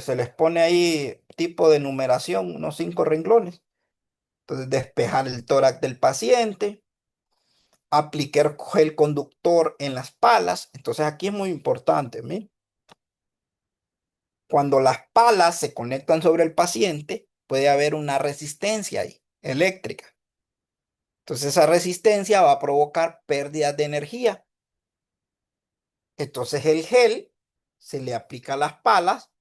se les pone ahí tipo de numeración, unos 5 renglones. Entonces, despejar el tórax del paciente, aplicar gel conductor en las palas. Entonces, aquí es muy importante, ¿sí? Cuando las palas se conectan sobre el paciente, puede haber una resistencia ahí, eléctrica. Entonces, esa resistencia va a provocar pérdidas de energía. Entonces, el gel se le aplica a las palas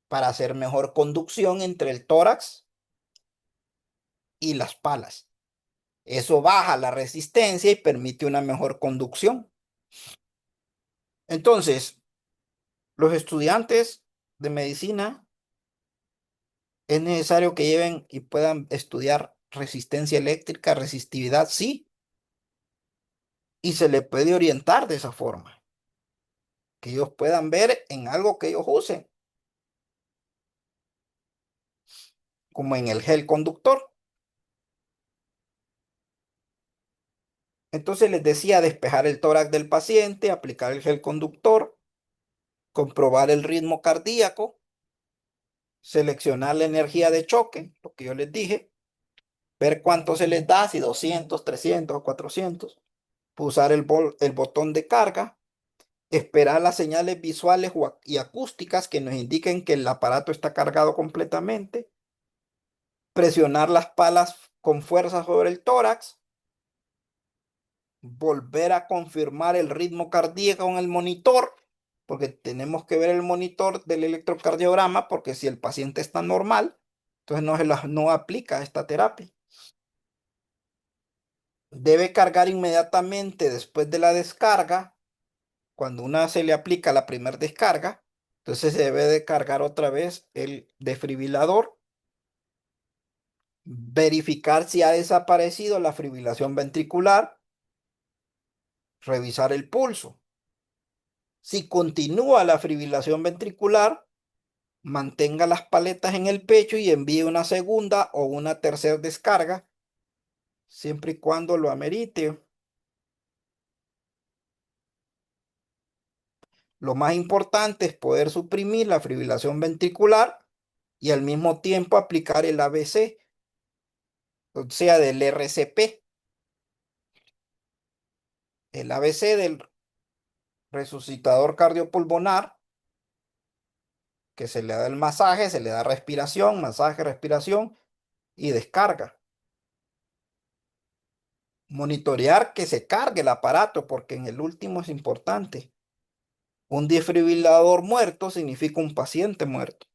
para hacer mejor conducción entre el tórax y las palas. Eso baja la resistencia y permite una mejor conducción. Entonces, los estudiantes de medicina es necesario que lleven y puedan estudiar resistencia eléctrica, resistividad, sí, y se les puede orientar de esa forma, que ellos puedan ver en algo que ellos usen, como en el gel conductor. Entonces les decía despejar el tórax del paciente, aplicar el gel conductor, comprobar el ritmo cardíaco, seleccionar la energía de choque, lo que yo les dije, ver cuánto se les da, si 200, 300 o 400, pulsar el botón de carga, esperar las señales visuales y acústicas que nos indiquen que el aparato está cargado completamente, presionar las palas con fuerza sobre el tórax, volver a confirmar el ritmo cardíaco en el monitor, porque tenemos que ver el monitor del electrocardiograma, porque si el paciente está normal, entonces no aplica esta terapia. Debe cargar inmediatamente después de la descarga. Cuando una se le aplica la primera descarga, entonces se debe de cargar otra vez el desfibrilador, verificar si ha desaparecido la fibrilación ventricular, revisar el pulso. Si continúa la fibrilación ventricular, mantenga las paletas en el pecho y envíe una segunda o una tercera descarga, siempre y cuando lo amerite. Lo más importante es poder suprimir la fibrilación ventricular y al mismo tiempo aplicar el ABC, o sea, del RCP. El ABC del resucitador cardiopulmonar, que se le da el masaje, se le da respiración, masaje, respiración y descarga. Monitorear que se cargue el aparato, porque en el último es importante. Un desfibrilador muerto significa un paciente muerto.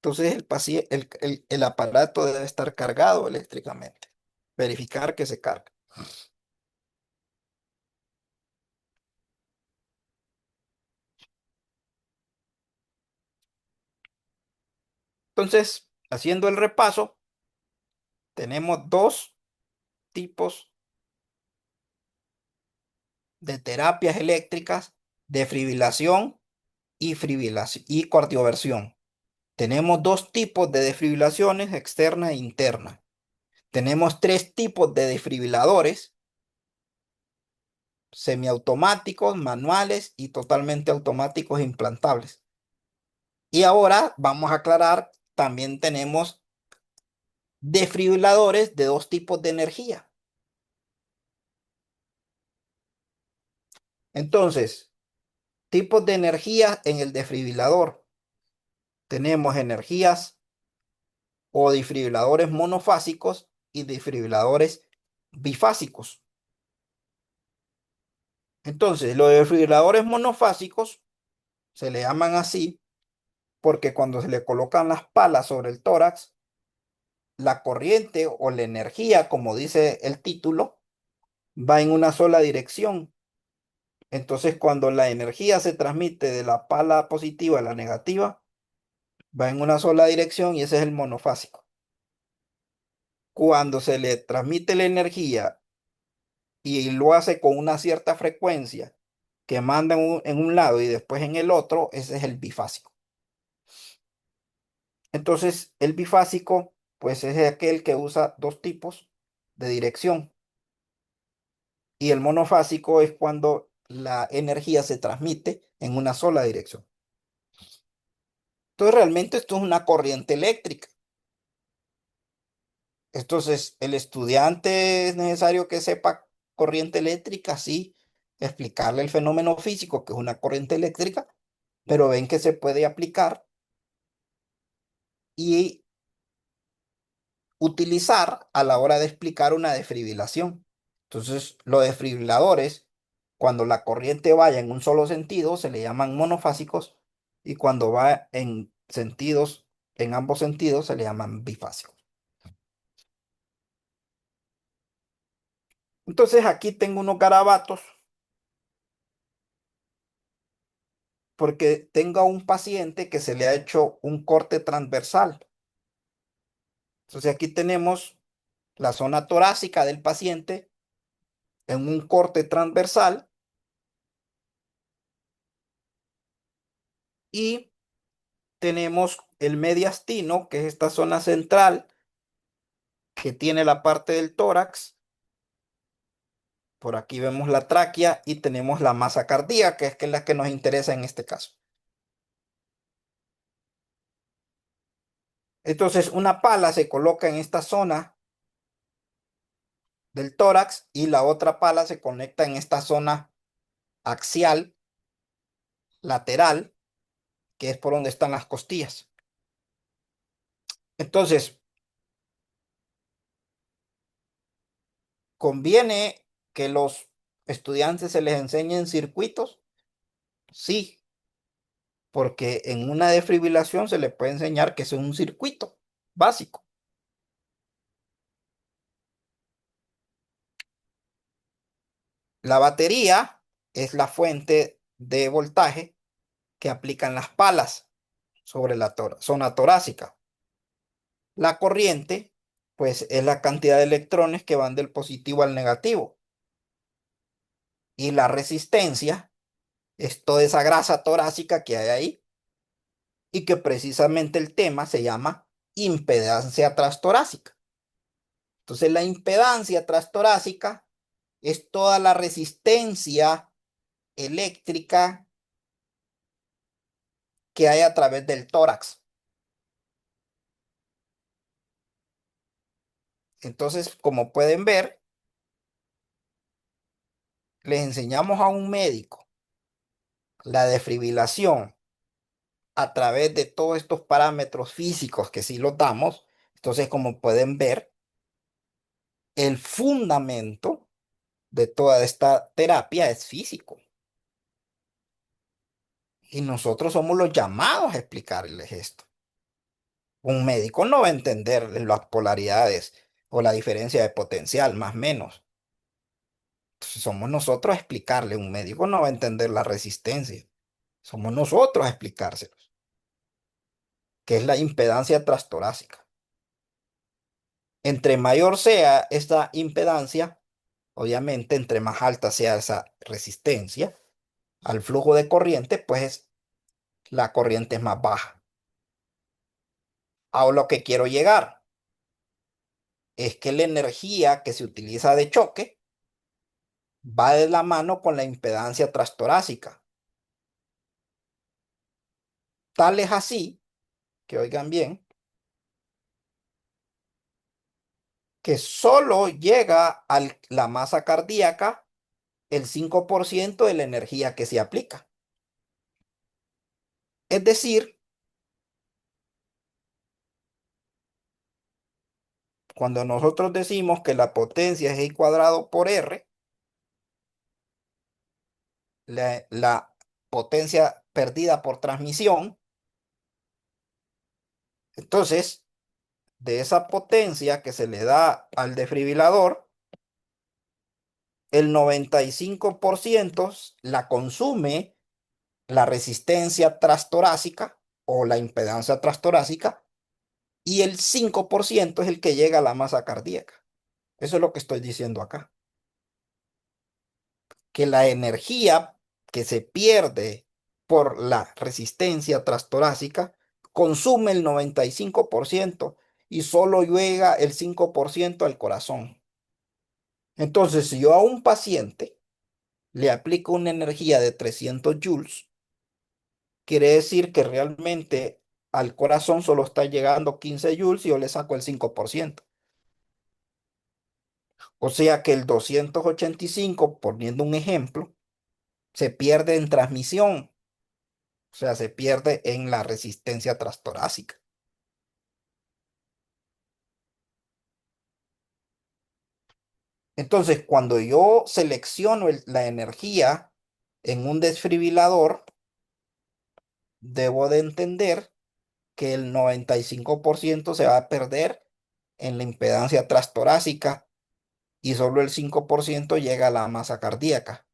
Entonces el aparato debe estar cargado eléctricamente. Verificar que se carga. Entonces, haciendo el repaso, tenemos dos tipos de terapias eléctricas: defibrilación y cardioversión. Tenemos dos tipos de desfibrilaciones, externa e interna. Tenemos tres tipos de desfibriladores: semiautomáticos, manuales y totalmente automáticos implantables. Y ahora vamos a aclarar, también tenemos desfibriladores de dos tipos de energía. Entonces, tipos de energía en el desfibrilador. Tenemos energías o desfibriladores monofásicos y desfibriladores bifásicos. Entonces, los desfibriladores monofásicos se le llaman así porque cuando se le colocan las palas sobre el tórax, la corriente o la energía, como dice el título, va en una sola dirección. Entonces, cuando la energía se transmite de la pala positiva a la negativa, va en una sola dirección y ese es el monofásico. Cuando se le transmite la energía y lo hace con una cierta frecuencia que manda en un lado y después en el otro, ese es el bifásico. Entonces, el bifásico, pues es aquel que usa dos tipos de dirección. Y el monofásico es cuando la energía se transmite en una sola dirección. Entonces, realmente esto es una corriente eléctrica. Entonces, el estudiante es necesario que sepa corriente eléctrica, sí, explicarle el fenómeno físico, que es una corriente eléctrica, pero ven que se puede aplicar y utilizar a la hora de explicar una desfibrilación. Entonces, los desfibriladores, cuando la corriente vaya en un solo sentido, se le llaman monofásicos, y cuando va en sentidos, en ambos sentidos, se le llaman bifásicos. Entonces, aquí tengo unos garabatos porque tengo a un paciente que se le ha hecho un corte transversal. Entonces, aquí tenemos la zona torácica del paciente en un corte transversal y tenemos el mediastino, que es esta zona central que tiene la parte del tórax. Por aquí vemos la tráquea y tenemos la masa cardíaca, que es la que nos interesa en este caso. Entonces, una pala se coloca en esta zona del tórax y la otra pala se conecta en esta zona axial, lateral, que es por donde están las costillas. Entonces, ¿conviene que los estudiantes se les enseñen circuitos? Sí, porque en una desfibrilación se le puede enseñar que es un circuito básico. La batería es la fuente de voltaje que aplican las palas sobre la zona torácica. La corriente, pues, es la cantidad de electrones que van del positivo al negativo. Y la resistencia es toda esa grasa torácica que hay ahí y que precisamente el tema se llama impedancia transtorácica. Entonces, la impedancia transtorácica es toda la resistencia eléctrica que hay a través del tórax. Entonces, como pueden ver, les enseñamos a un médico la desfibrilación a través de todos estos parámetros físicos que sí los damos. Entonces, como pueden ver, el fundamento de toda esta terapia es físico. Y nosotros somos los llamados a explicarles esto. Un médico no va a entender las polaridades o la diferencia de potencial, más o menos. Entonces, somos nosotros a explicarle. Un médico no va a entender la resistencia. Somos nosotros a explicárselos, que es la impedancia transtorácica. Entre mayor sea esta impedancia, obviamente, entre más alta sea esa resistencia al flujo de corriente, pues la corriente es más baja. A lo que quiero llegar es que la energía que se utiliza de choque va de la mano con la impedancia transtorácica. Tal es así, que oigan bien, que solo llega a la masa cardíaca el 5% de la energía que se aplica. Es decir, cuando nosotros decimos que la potencia es I cuadrado por R, la potencia perdida por transmisión, entonces de esa potencia que se le da al desfibrilador, el 95% la consume la resistencia transtorácica o la impedancia transtorácica y el 5% es el que llega a la masa cardíaca. Eso es lo que estoy diciendo acá, que la energía que se pierde por la resistencia transtorácica consume el 95% y solo llega el 5% al corazón. Entonces, si yo a un paciente le aplico una energía de 300 joules, quiere decir que realmente al corazón solo está llegando 15 joules y yo le saco el 5%. O sea que el 285, poniendo un ejemplo, se pierde en transmisión, o sea, se pierde en la resistencia transtorácica. Entonces, cuando yo selecciono la energía en un desfibrilador, debo de entender que el 95% se va a perder en la impedancia transtorácica y solo el 5% llega a la masa cardíaca.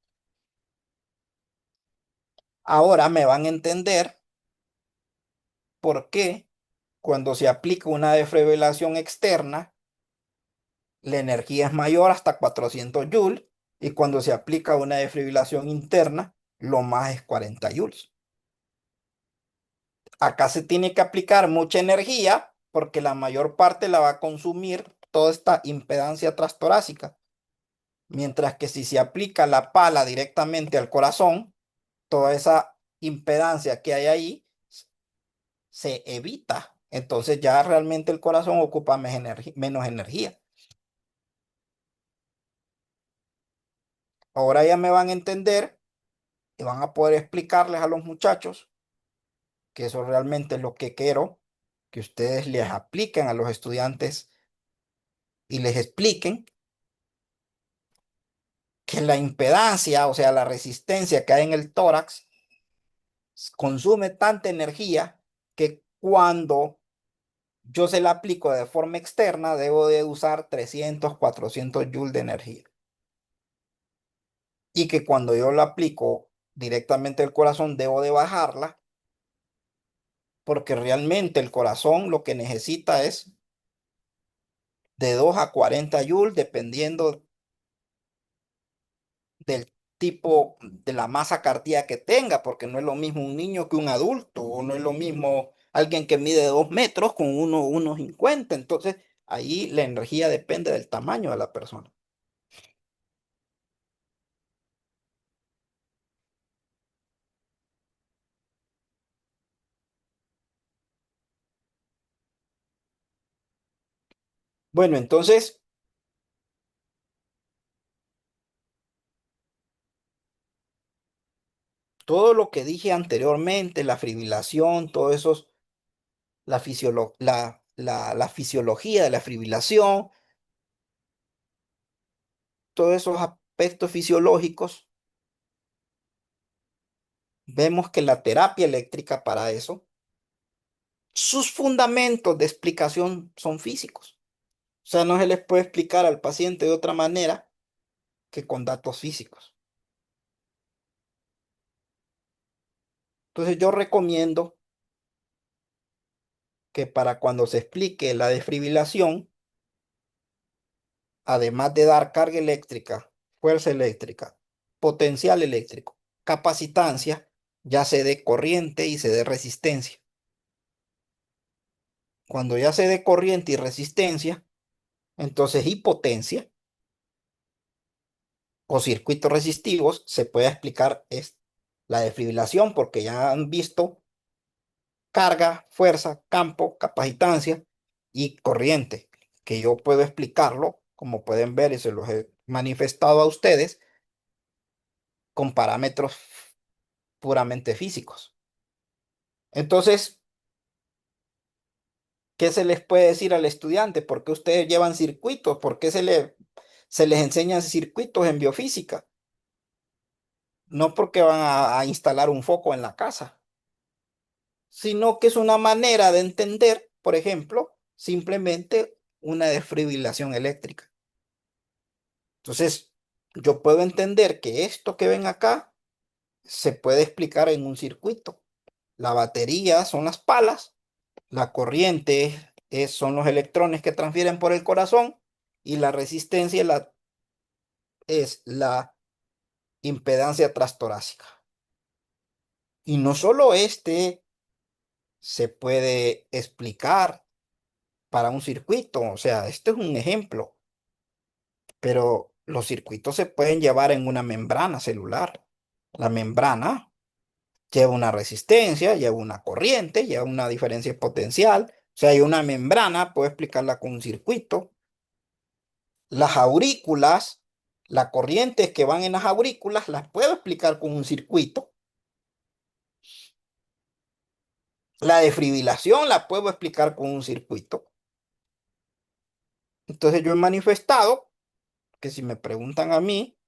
Ahora me van a entender por qué cuando se aplica una desfibrilación externa, la energía es mayor hasta 400 joules y cuando se aplica una desfibrilación interna, lo más es 40 joules. Acá se tiene que aplicar mucha energía porque la mayor parte la va a consumir toda esta impedancia transtorácica, mientras que si se aplica la pala directamente al corazón, toda esa impedancia que hay ahí se evita. Entonces ya realmente el corazón ocupa menos energía. Ahora ya me van a entender y van a poder explicarles a los muchachos que eso realmente es lo que quiero, que ustedes les apliquen a los estudiantes y les expliquen que la impedancia, o sea, la resistencia que hay en el tórax, consume tanta energía que cuando yo se la aplico de forma externa, debo de usar 300, 400 joules de energía. Y que cuando yo la aplico directamente al corazón, debo de bajarla, porque realmente el corazón lo que necesita es de 2 a 40 joules, dependiendo del tipo de la masa cardíaca que tenga, porque no es lo mismo un niño que un adulto, o no es lo mismo alguien que mide 2 metros con 1,50. Entonces, ahí la energía depende del tamaño de la persona. Bueno, entonces, todo lo que dije anteriormente, la fibrilación, todo eso, la fisiología de la fibrilación, todos esos aspectos fisiológicos, vemos que la terapia eléctrica para eso, sus fundamentos de explicación son físicos. O sea, no se les puede explicar al paciente de otra manera que con datos físicos. Entonces yo recomiendo que para cuando se explique la desfibrilación, además de dar carga eléctrica, fuerza eléctrica, potencial eléctrico, capacitancia, ya se dé corriente y se dé resistencia. Cuando ya se dé corriente y resistencia, entonces y potencia o circuitos resistivos, se puede explicar es la desfibrilación porque ya han visto carga, fuerza, campo, capacitancia y corriente, que yo puedo explicarlo, como pueden ver y se los he manifestado a ustedes, con parámetros puramente físicos. Entonces, ¿qué se les puede decir al estudiante? ¿Por qué ustedes llevan circuitos? ¿Por qué se les enseñan circuitos en biofísica? No porque van a instalar un foco en la casa, sino que es una manera de entender, por ejemplo, simplemente una desfibrilación eléctrica. Entonces, yo puedo entender que esto que ven acá se puede explicar en un circuito. La batería son las palas, la corriente son los electrones que transfieren por el corazón y la resistencia es la impedancia transtorácica. Y no solo este se puede explicar para un circuito, o sea, este es un ejemplo, pero los circuitos se pueden llevar en una membrana celular. La membrana lleva una resistencia, lleva una corriente, lleva una diferencia potencial. O sea, hay una membrana, puedo explicarla con un circuito. Las aurículas, las corrientes que van en las aurículas, las puedo explicar con un circuito. La desfibrilación la puedo explicar con un circuito. Entonces yo he manifestado que si me preguntan a mí,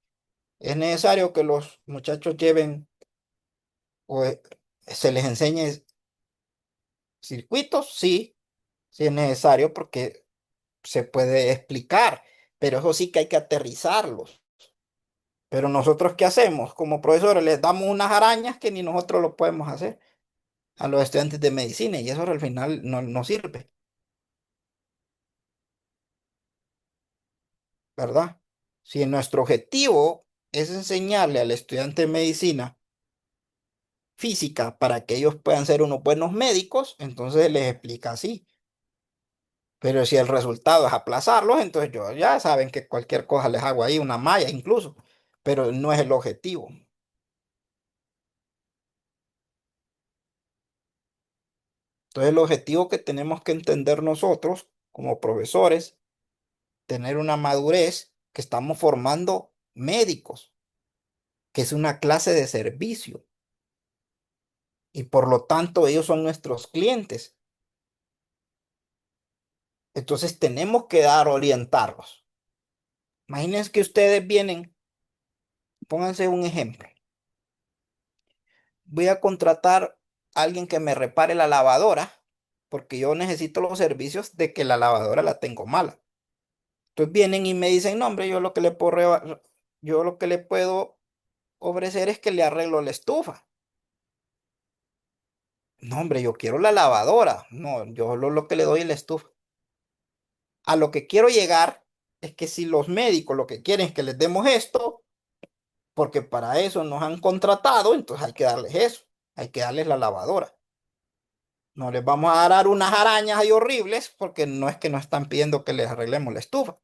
es necesario que los muchachos lleven o se les enseñe circuitos, sí, sí es necesario porque se puede explicar, pero eso sí que hay que aterrizarlos. Pero nosotros, ¿qué hacemos? Como profesores les damos unas arañas que ni nosotros lo podemos hacer a los estudiantes de medicina y eso al final no sirve, ¿verdad? Si nuestro objetivo es enseñarle al estudiante de medicina física para que ellos puedan ser unos buenos médicos, entonces les explica así. Pero si el resultado es aplazarlos, entonces yo ya saben que cualquier cosa les hago ahí, una malla incluso, pero no es el objetivo. Entonces el objetivo que tenemos que entender nosotros como profesores, tener una madurez que estamos formando médicos, que es una clase de servicio y por lo tanto ellos son nuestros clientes. Entonces tenemos que dar, orientarlos. Imagínense que ustedes vienen, pónganse un ejemplo. Voy a contratar a alguien que me repare la lavadora porque yo necesito los servicios de que la lavadora la tengo mala. Entonces vienen y me dicen, no, hombre, yo lo que le puedo ofrecer es que le arreglo la estufa. No, hombre, yo quiero la lavadora. No, yo lo que le doy es la estufa. A lo que quiero llegar es que si los médicos lo que quieren es que les demos esto, porque para eso nos han contratado, entonces hay que darles eso, hay que darles la lavadora. No les vamos a dar unas arañas ahí horribles porque no es que nos están pidiendo que les arreglemos la estufa.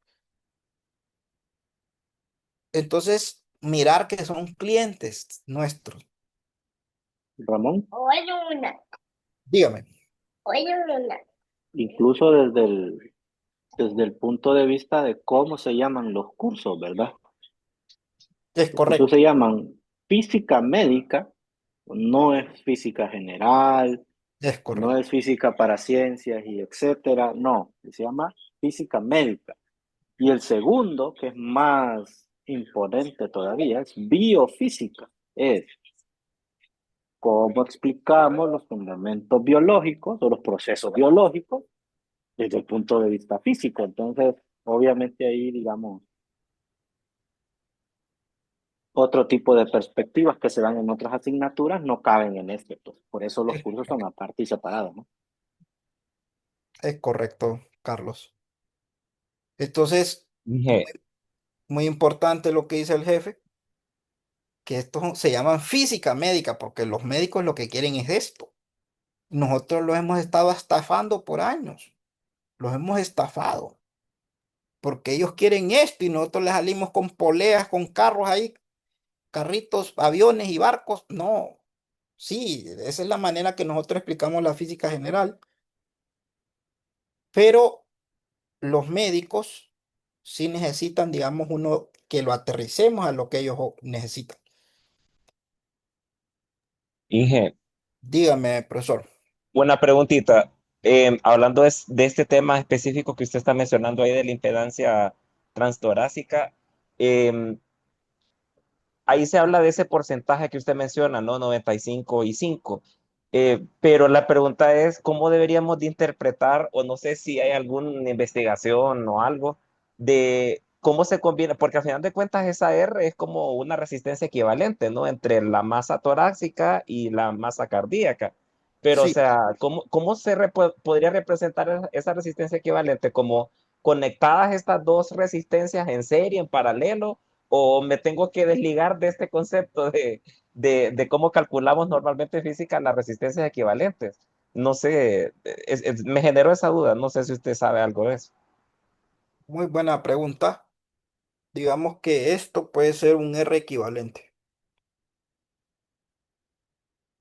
Entonces, mirar que son clientes nuestros. Ramón, Dígame, incluso desde el punto de vista de cómo se llaman los cursos, ¿verdad? es Los cursos correcto, se llaman física médica, no es física general, es no correcto. es física para ciencias y etcétera, no, se llama física médica. Y el segundo, que es más imponente todavía, es biofísica, es cómo explicamos los fundamentos biológicos o los procesos biológicos desde el punto de vista físico. Entonces, obviamente ahí, digamos, otro tipo de perspectivas que se dan en otras asignaturas no caben en este, pues. Por eso los Es, cursos son aparte y separados, ¿no? es correcto, Carlos. Entonces, Inge, muy importante lo que dice el jefe, que esto se llama física médica, porque los médicos lo que quieren es esto. Nosotros los hemos estado estafando por años, los hemos estafado, porque ellos quieren esto y nosotros les salimos con poleas, con carros ahí, carritos, aviones y barcos. No, sí, esa es la manera que nosotros explicamos la física general, pero los médicos sí necesitan, digamos, uno que lo aterricemos a lo que ellos necesitan. Inge, Dígame, profesor. buena preguntita. Hablando de este tema específico que usted está mencionando ahí de la impedancia transtorácica, em, ahí se habla de ese porcentaje que usted menciona, ¿no? 95 y 5. Pero la pregunta es, ¿cómo deberíamos de interpretar, o no sé si hay alguna investigación o algo, de cómo se combina? Porque al final de cuentas esa R es como una resistencia equivalente, ¿no? Entre la masa torácica y la masa cardíaca. Pero, o Sí, sea, ¿cómo podría representar esa resistencia equivalente? ¿Como conectadas estas dos resistencias en serie, en paralelo? ¿O me tengo que desligar de este concepto de cómo calculamos normalmente en física las resistencias equivalentes? No sé, me generó esa duda, no sé si usted sabe algo de eso. muy buena pregunta. Digamos que esto puede ser un R equivalente.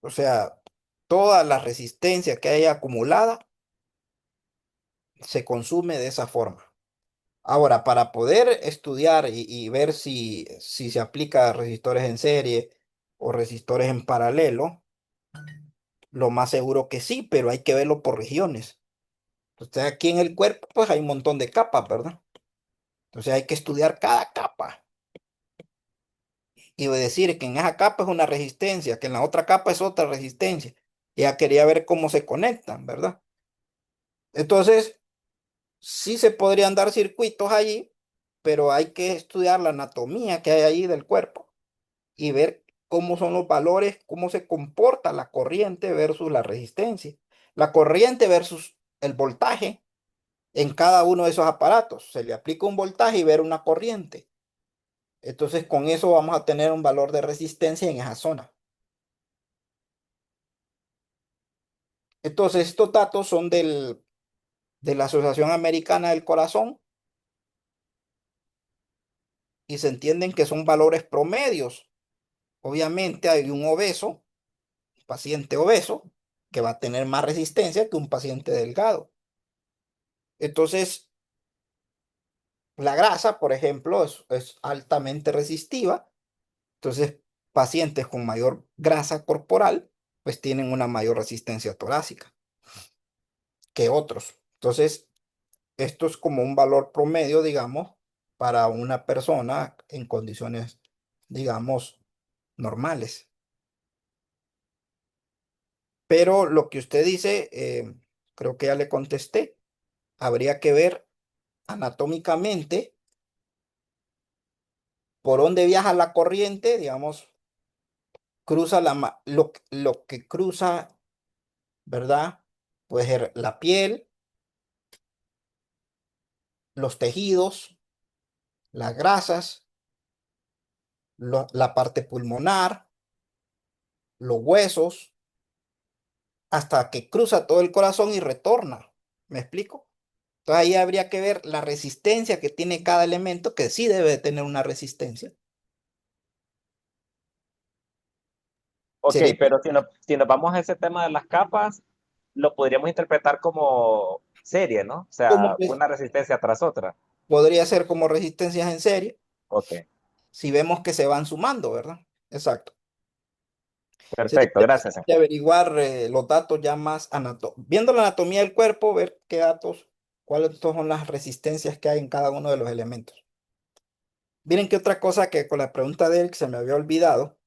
O sea, toda la resistencia que haya acumulada se consume de esa forma. Ahora, para poder estudiar y ver si se aplica a resistores en serie o resistores en paralelo, lo más seguro que sí, pero hay que verlo por regiones. Entonces, aquí en el cuerpo, pues hay un montón de capas, ¿verdad? Entonces hay que estudiar cada capa y decir que en esa capa es una resistencia, que en la otra capa es otra resistencia. Ya quería ver cómo se conectan, ¿verdad? Entonces, sí se podrían dar circuitos allí, pero hay que estudiar la anatomía que hay ahí del cuerpo y ver cómo son los valores, cómo se comporta la corriente versus la resistencia. La corriente versus el voltaje en cada uno de esos aparatos. Se le aplica un voltaje y ver una corriente. Entonces, con eso vamos a tener un valor de resistencia en esa zona. Entonces, estos datos son de la Asociación Americana del Corazón y se entienden que son valores promedios. Obviamente hay un obeso, paciente obeso, que va a tener más resistencia que un paciente delgado. Entonces, la grasa, por ejemplo, es altamente resistiva. Entonces, pacientes con mayor grasa corporal, pues tienen una mayor resistencia torácica que otros. Entonces, esto es como un valor promedio, digamos, para una persona en condiciones, digamos, normales. Pero lo que usted dice, creo que ya le contesté. Habría que ver anatómicamente por dónde viaja la corriente, digamos, cruza lo que cruza, ¿verdad? Puede ser la piel, los tejidos, las grasas, la parte pulmonar, los huesos, hasta que cruza todo el corazón y retorna. ¿Me explico? Entonces ahí habría que ver la resistencia que tiene cada elemento, que sí debe de tener una resistencia. Ok, Sería, pero si nos vamos a ese tema de las capas, lo podríamos interpretar como serie, ¿no? O como sea, que una resistencia tras otra. podría ser como resistencias en serie, Ok, si vemos que se van sumando, ¿verdad? Exacto. Sería perfecto, gracias. interesante averiguar los datos ya más viendo la anatomía del cuerpo, ver qué datos, cuáles son las resistencias que hay en cada uno de los elementos. Miren que otra cosa que con la pregunta de Eric se me había olvidado,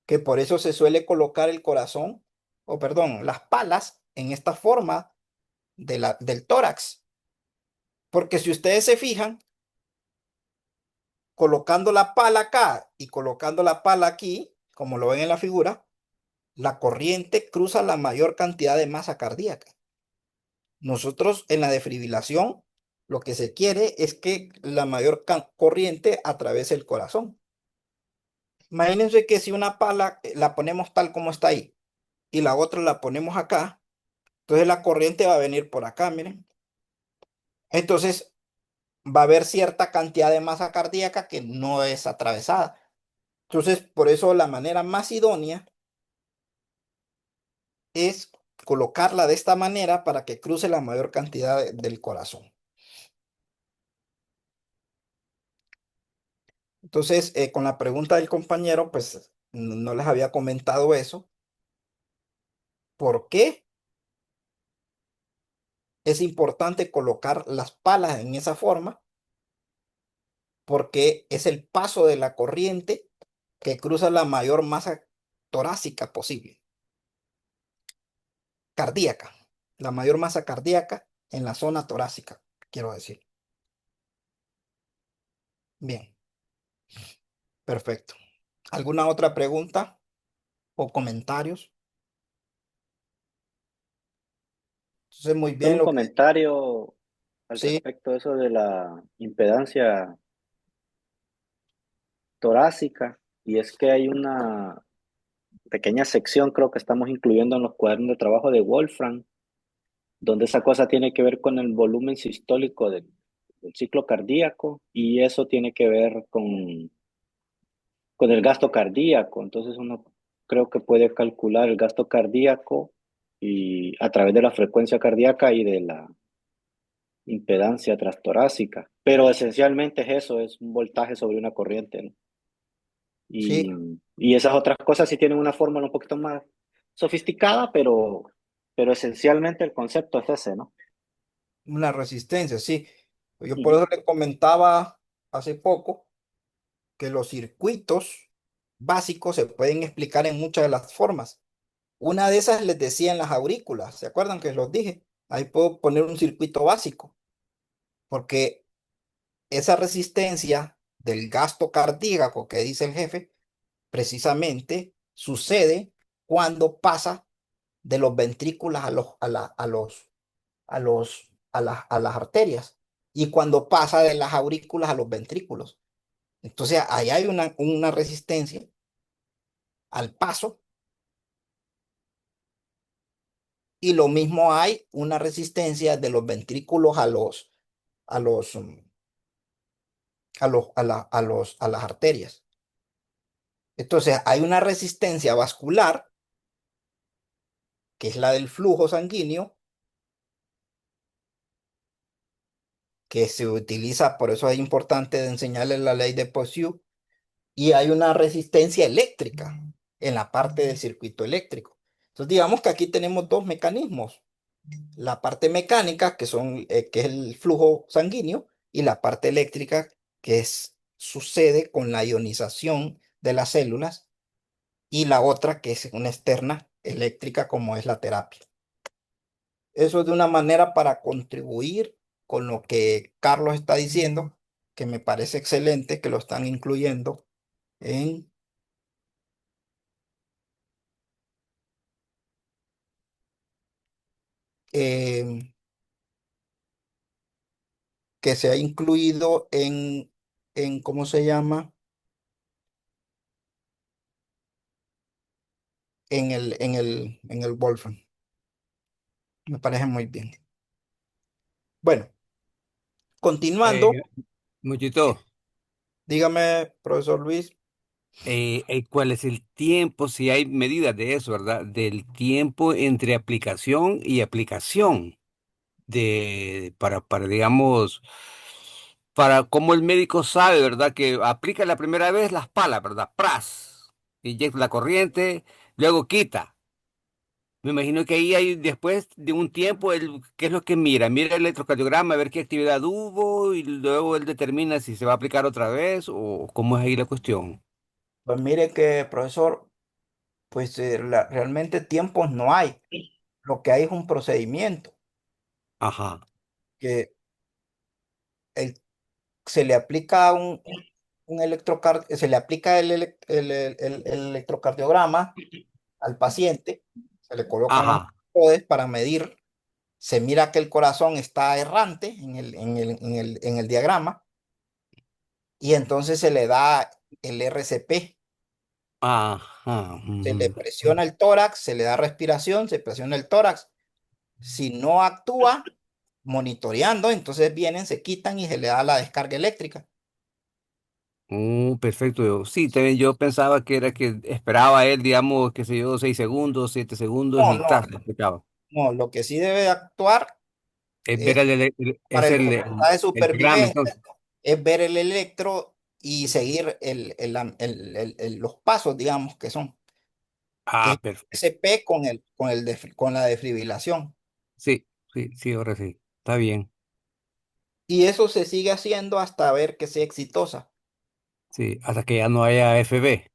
que por eso se suele colocar el corazón, o perdón, las palas en esta forma del tórax. Porque si ustedes se fijan, colocando la pala acá y colocando la pala aquí, como lo ven en la figura, la corriente cruza la mayor cantidad de masa cardíaca. Nosotros en la defibrilación, lo que se quiere es que la mayor corriente atraviese el corazón. Imagínense que si una pala la ponemos tal como está ahí y la otra la ponemos acá, entonces la corriente va a venir por acá, miren. Entonces va a haber cierta cantidad de masa cardíaca que no es atravesada. Entonces, por eso la manera más idónea es colocarla de esta manera para que cruce la mayor cantidad del corazón. Entonces, con la pregunta del compañero, pues no les había comentado eso. ¿Por qué es importante colocar las palas en esa forma? Porque es el paso de la corriente que cruza la mayor masa torácica posible. cardíaca, la mayor masa cardíaca en la zona torácica, quiero decir. Bien, perfecto. ¿Alguna otra pregunta o comentarios? Entonces, muy Solo bien un lo que... comentario al Sí, respecto de eso de la impedancia torácica, y es que hay una pequeña sección, creo que estamos incluyendo en los cuadernos de trabajo de Wolfram, donde esa cosa tiene que ver con el volumen sistólico del ciclo cardíaco, y eso tiene que ver con el gasto cardíaco. Entonces uno creo que puede calcular el gasto cardíaco y a través de la frecuencia cardíaca y de la impedancia transtorácica. Pero esencialmente es eso, es un voltaje sobre una corriente, ¿no? sí, Y esas otras cosas sí tienen una fórmula un poquito más sofisticada, pero esencialmente el concepto es ese, ¿no? una resistencia, sí. Yo por Ujú. eso le comentaba hace poco que los circuitos básicos se pueden explicar en muchas de las formas. Una de esas les decía en las aurículas, ¿se acuerdan que los dije? Ahí puedo poner un circuito básico, porque esa resistencia del gasto cardíaco que dice el jefe, precisamente sucede cuando pasa de los ventrículos a las arterias y cuando pasa de las aurículas a los ventrículos. Entonces, ahí hay una resistencia al paso y lo mismo hay una resistencia de los ventrículos a los, a las arterias. Entonces, hay una resistencia vascular, que es la del flujo sanguíneo, que se utiliza, por eso es importante de enseñarles la ley de Poiseuille, y hay una resistencia eléctrica en la parte del circuito eléctrico. Entonces, digamos que aquí tenemos dos mecanismos, la parte mecánica, que es el flujo sanguíneo, y la parte eléctrica, sucede con la ionización de las células, y la otra, que es una externa eléctrica, como es la terapia. Eso es de una manera para contribuir con lo que Carlos está diciendo, que me parece excelente que lo están incluyendo en em, que se ha incluido ¿cómo se llama? En el Wolfram. Me parece muy bien. Bueno, Eh, continuando, Muchito, dígame, profesor Luis. ¿cuál es el tiempo? Si hay medidas de eso, ¿verdad? Del tiempo entre aplicación y aplicación digamos, para cómo el médico sabe, ¿verdad? Que aplica la primera vez las palas, ¿verdad? Pras, inyecta la corriente, luego quita. Me imagino que ahí hay después de un tiempo, ¿qué es lo que mira? Mira el electrocardiograma, a ver qué actividad hubo y luego él determina si se va a aplicar otra vez o cómo es ahí la cuestión. Pues mire que, profesor, pues realmente tiempos no hay. Lo que hay es un procedimiento Ajá, que el- se le aplica se le aplica el electrocardiograma al paciente, se le colocan unos ajá, electrodes para medir, se mira que el corazón está errante en el diagrama y entonces se le da el RCP, ajá. se le Ujú. presiona el tórax, se le da respiración, se presiona el tórax. Si no actúa monitoreando, entonces vienen, se quitan y se le da la descarga eléctrica. Perfecto. Sí, también yo pensaba que era que esperaba él, digamos, qué sé yo, 6 segundos, 7 segundos No, y no, tal, se aplicaba. no, lo que sí debe actuar Es ver es es para el comandante de el diagrama, supervivencia, entonces. es ver el electro y seguir los pasos, digamos, que es Ah, perfecto. SP con la defibrilación. Sí, sí, sí, ahora sí. Está bien. Y eso se sigue haciendo hasta ver que sea exitosa, Sí, hasta que ya no haya FB.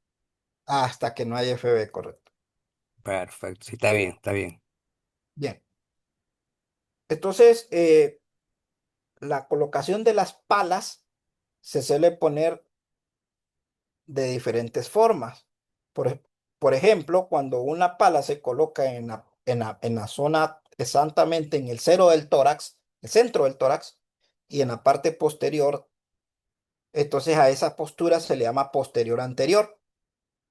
hasta que no haya FB, correcto. Perfecto, sí, está bien, está bien. Bien, entonces la colocación de las palas se suele poner de diferentes formas. Por, ej- por ejemplo, cuando una pala se coloca en la zona exactamente en el cero del tórax, el centro del tórax, y en la parte posterior, entonces a esa postura se le llama posterior anterior.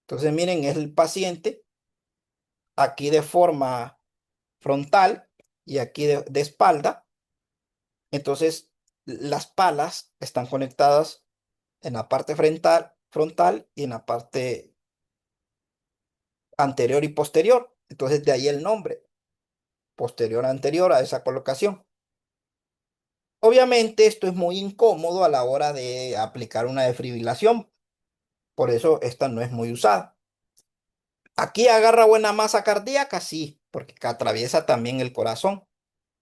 Entonces, miren, es el paciente aquí de forma frontal y aquí de espalda. Entonces, las palas están conectadas en la parte frontal y en la parte anterior y posterior. Entonces, de ahí el nombre, posterior anterior a esa colocación. Obviamente, esto es muy incómodo a la hora de aplicar una defibrilación, por eso esta no es muy usada. Aquí agarra buena masa cardíaca, sí, porque atraviesa también el corazón,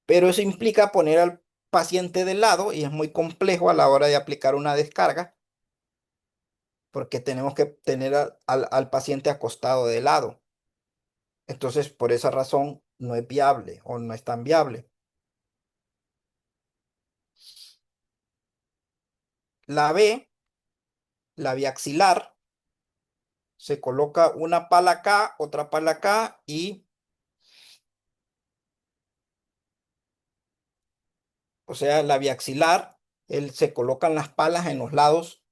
pero eso implica poner al paciente de lado y es muy complejo a la hora de aplicar una descarga, porque tenemos que tener al paciente acostado de lado. Entonces, por esa razón, no es viable o no es tan viable. La B, la biaxilar, se coloca una pala acá, otra pala acá y, o sea, la biaxilar, se colocan las palas en los lados,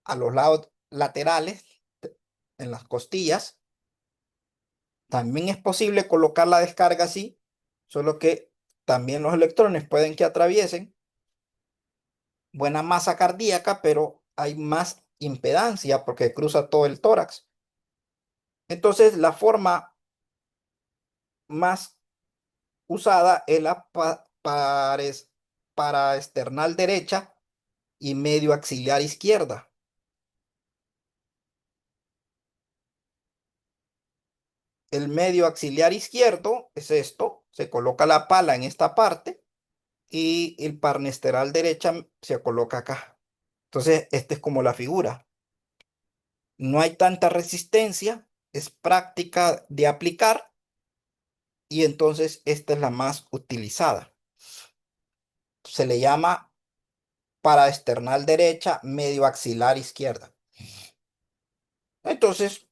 a los lados laterales, en las costillas. También es posible colocar la descarga así, solo que también los electrones pueden que atraviesen buena masa cardíaca, pero hay más impedancia porque cruza todo el tórax. Entonces, la forma más usada es la paraesternal derecha y medio axilar izquierda. El medio axilar izquierdo es esto, se coloca la pala en esta parte y el parnesteral derecha se coloca acá. Entonces, esta es como la figura. No hay tanta resistencia, es práctica de aplicar y entonces esta es la más utilizada. Se le llama paraesternal derecha, medio axilar izquierda. Entonces,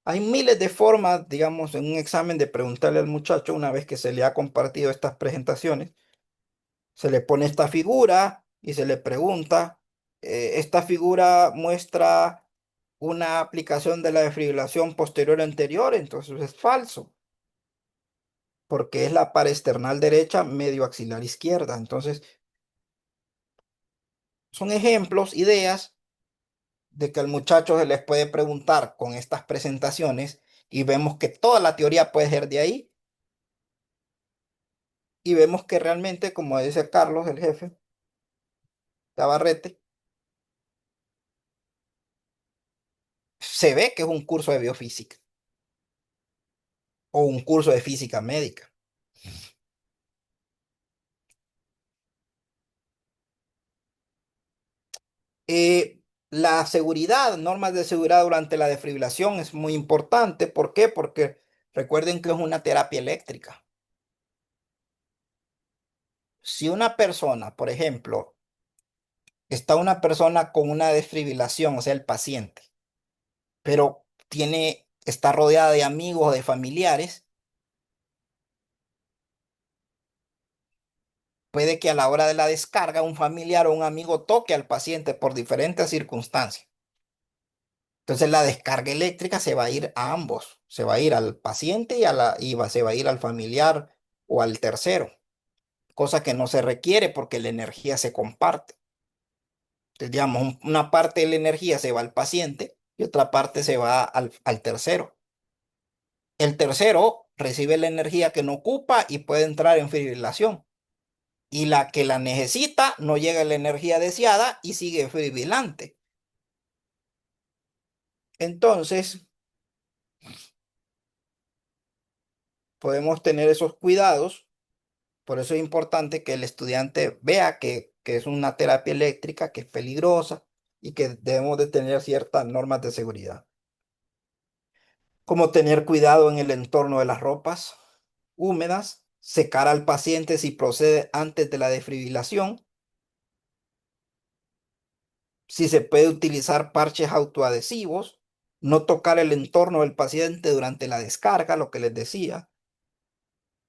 hay miles de formas, digamos, en un examen de preguntarle al muchacho una vez que se le ha compartido estas presentaciones. Se le pone esta figura y se le pregunta, esta figura muestra una aplicación de la defibrilación posterior anterior, entonces es falso, porque es la paraesternal derecha, medio axilar izquierda. Entonces, son ejemplos, ideas de que al muchacho se les puede preguntar con estas presentaciones y vemos que toda la teoría puede ser de ahí y vemos que realmente, como dice Carlos, el jefe, Tabarrete, se ve que es un curso de biofísica o un curso de física médica. La seguridad, normas de seguridad durante la defibrilación es muy importante. ¿Por qué? Porque recuerden que es una terapia eléctrica. Si una persona, por ejemplo, está una persona con una desfibrilación, o sea, el paciente, pero está rodeada de amigos o de familiares, puede que a la hora de la descarga un familiar o un amigo toque al paciente por diferentes circunstancias. Entonces la descarga eléctrica se va a ir a ambos, se va a ir al paciente se va a ir al familiar o al tercero, cosa que no se requiere porque la energía se comparte. Entonces, digamos, una parte de la energía se va al paciente y otra parte se va al tercero. El tercero recibe la energía que no ocupa y puede entrar en fibrilación. Y la que la necesita no llega la energía deseada y sigue fibrilante. Entonces, podemos tener esos cuidados. Por eso es importante que el estudiante vea que es una terapia eléctrica, que es peligrosa y que debemos de tener ciertas normas de seguridad. como tener cuidado en el entorno de las ropas húmedas, secar al paciente si procede antes de la desfibrilación, si se puede utilizar parches autoadhesivos, no tocar el entorno del paciente durante la descarga, lo que les decía.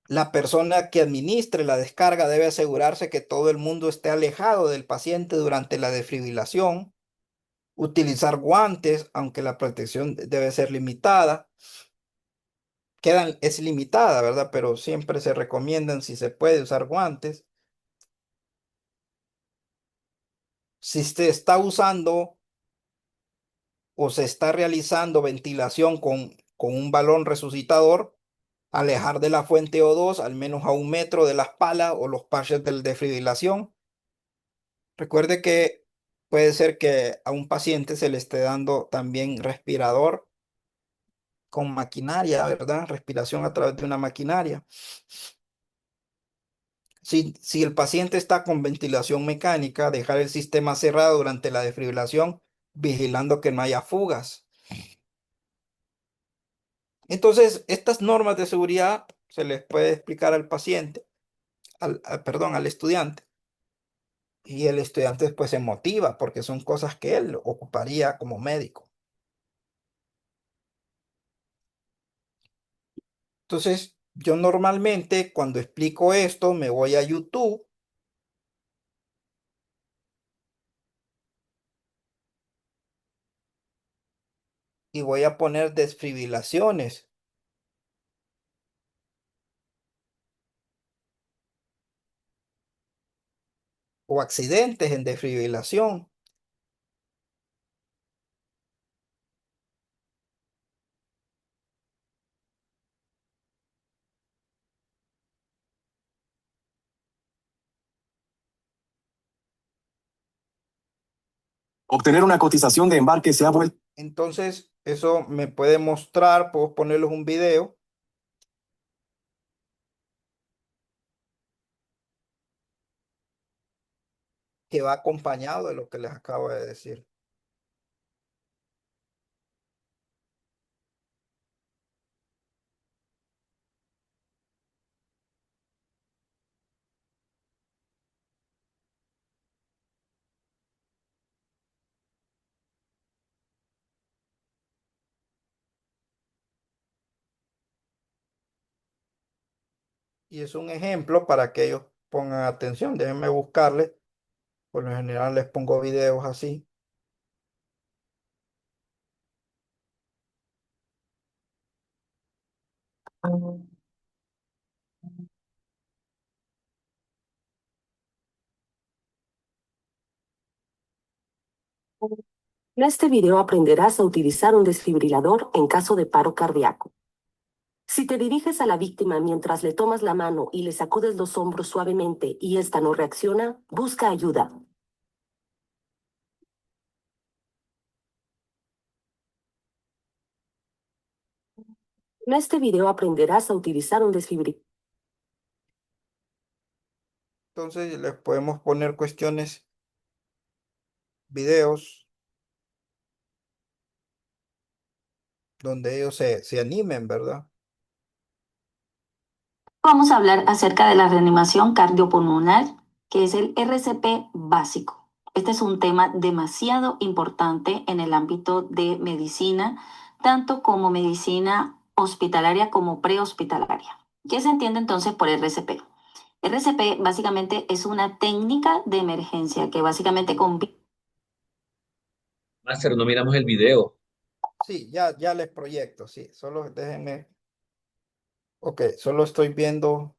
La persona que administre la descarga debe asegurarse que todo el mundo esté alejado del paciente durante la desfibrilación. Utilizar guantes, aunque la protección debe ser limitada. Es limitada, ¿verdad? Pero siempre se recomiendan si se puede usar guantes. Si se está usando o se está realizando ventilación con un balón resucitador, alejar de la fuente O2 al menos a 1 metro de las palas o los parches de desfibrilación. Recuerde que puede ser que a un paciente se le esté dando también respirador con maquinaria, ¿verdad? Respiración a través de una maquinaria. Si el paciente está con ventilación mecánica, dejar el sistema cerrado durante la desfibrilación, vigilando que no haya fugas. Entonces, estas normas de seguridad se les puede explicar al paciente, perdón, al estudiante. Y el estudiante después se motiva porque son cosas que él ocuparía como médico. Entonces, yo normalmente cuando explico esto me voy a YouTube y voy a poner desfibrilaciones o accidentes en desfibrilación. Obtener una cotización de embarque se ha vuelto. Entonces, eso me puede mostrar, puedo ponerles un video que va acompañado de lo que les acabo de decir. Y es un ejemplo para que ellos pongan atención. Déjenme buscarles. Por lo general les pongo videos así. En este video aprenderás a utilizar un desfibrilador en caso de paro cardíaco. Si te diriges a la víctima mientras le tomas la mano y le sacudes los hombros suavemente y ésta no reacciona, busca ayuda. En este video aprenderás a utilizar un desfibrilador. Entonces les podemos poner cuestiones, videos, donde ellos se animen, ¿verdad? Vamos a hablar acerca de la reanimación cardiopulmonar, que es el RCP básico. Este es un tema demasiado importante en el ámbito de medicina, tanto como medicina hospitalaria como prehospitalaria. ¿Qué se entiende entonces por RCP? RCP básicamente es una técnica de emergencia que básicamente combina. Máster, no miramos el video. Sí, ya les proyecto, sí. Solo déjenme. Ok, solo estoy viendo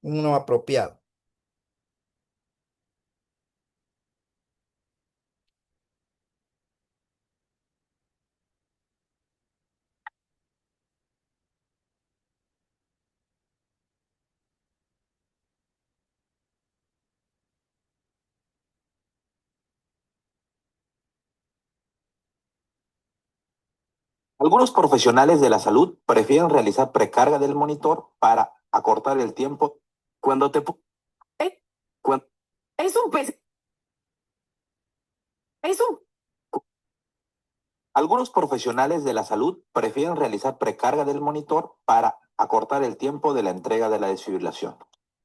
uno apropiado. Algunos profesionales de la salud prefieren realizar precarga del monitor para acortar el tiempo cuando te... cuan- Es un pez. Es un... Algunos profesionales de la salud prefieren realizar precarga del monitor para acortar el tiempo de la entrega de la desfibrilación.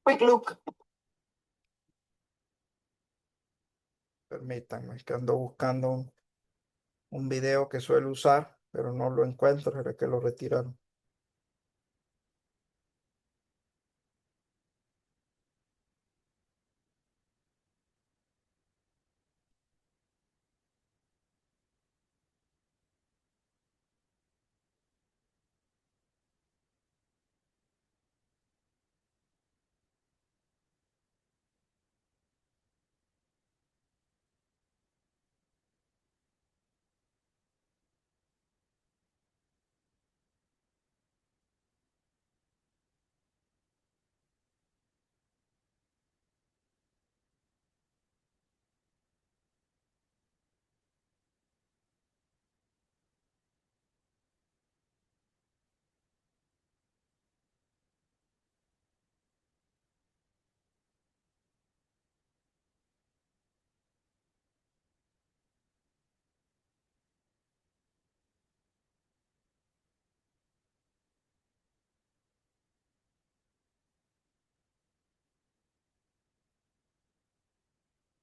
Quick look. Permítanme, que ando buscando un video que suelo usar, pero no lo encuentro, será que lo retiraron.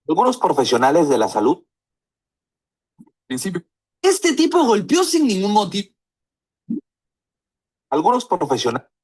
Algunos profesionales de la salud. Principio. Este tipo golpeó sin ningún motivo. Algunos profesionales.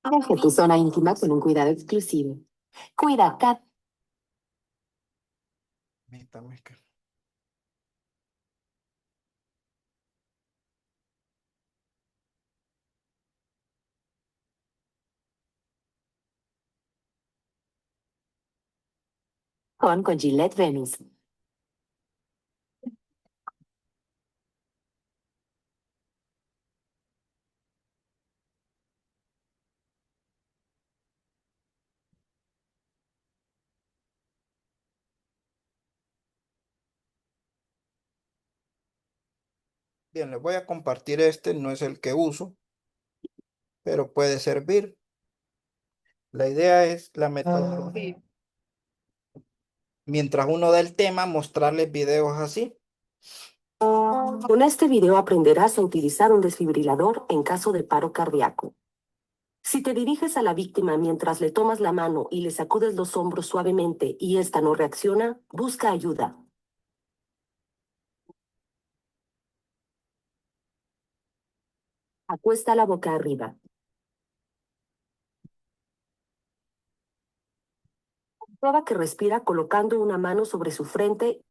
Deje tu zona íntima con un cuidado exclusivo. Cuida Cat Permítame que... con Gillette Venus. Bien, les voy a compartir este, no es el que uso, pero puede servir. La idea es la metodología. Mientras uno da el tema, mostrarles videos así. Con este video aprenderás a utilizar un desfibrilador en caso de paro cardíaco. Si te diriges a la víctima mientras le tomas la mano y le sacudes los hombros suavemente y ésta no reacciona, busca ayuda. Acuesta la boca arriba. Prueba que respira colocando una mano sobre su frente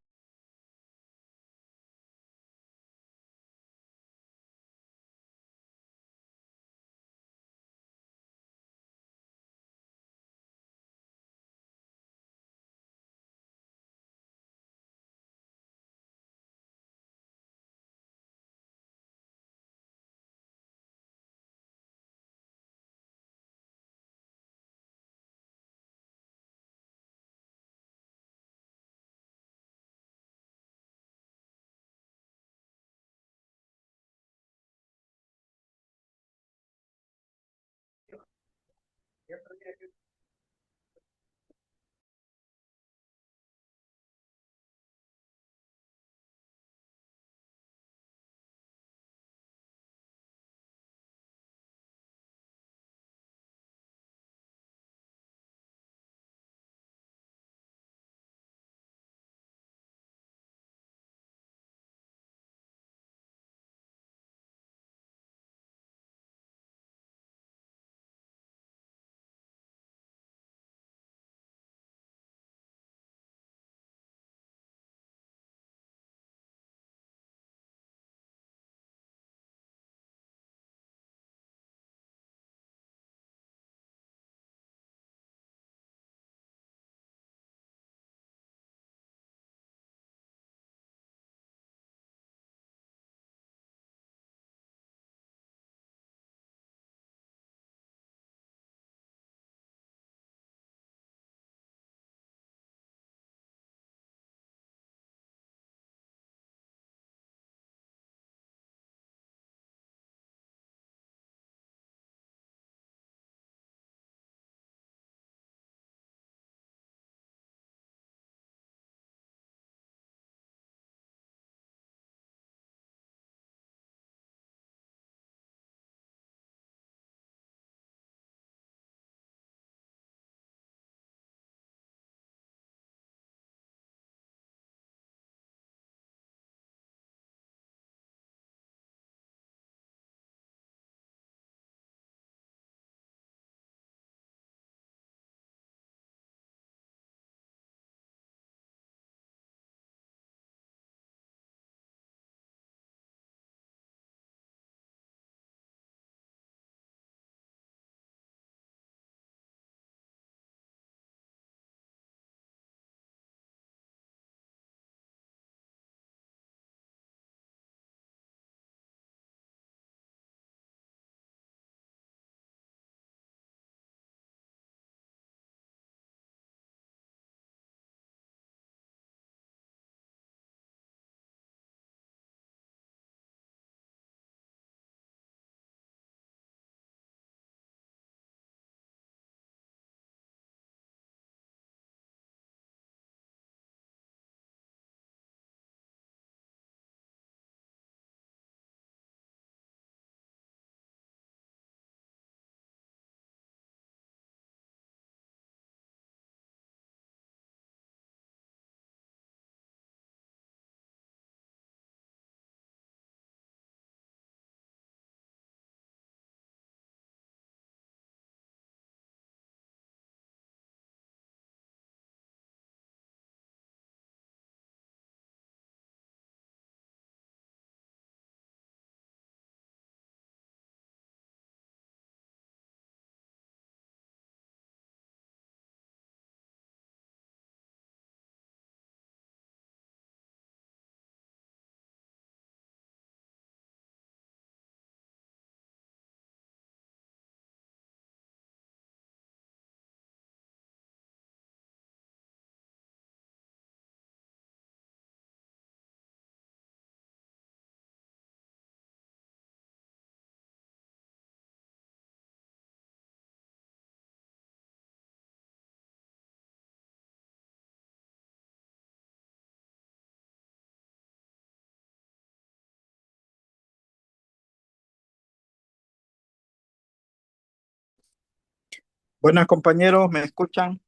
Buenas compañeros, ¿me escuchan?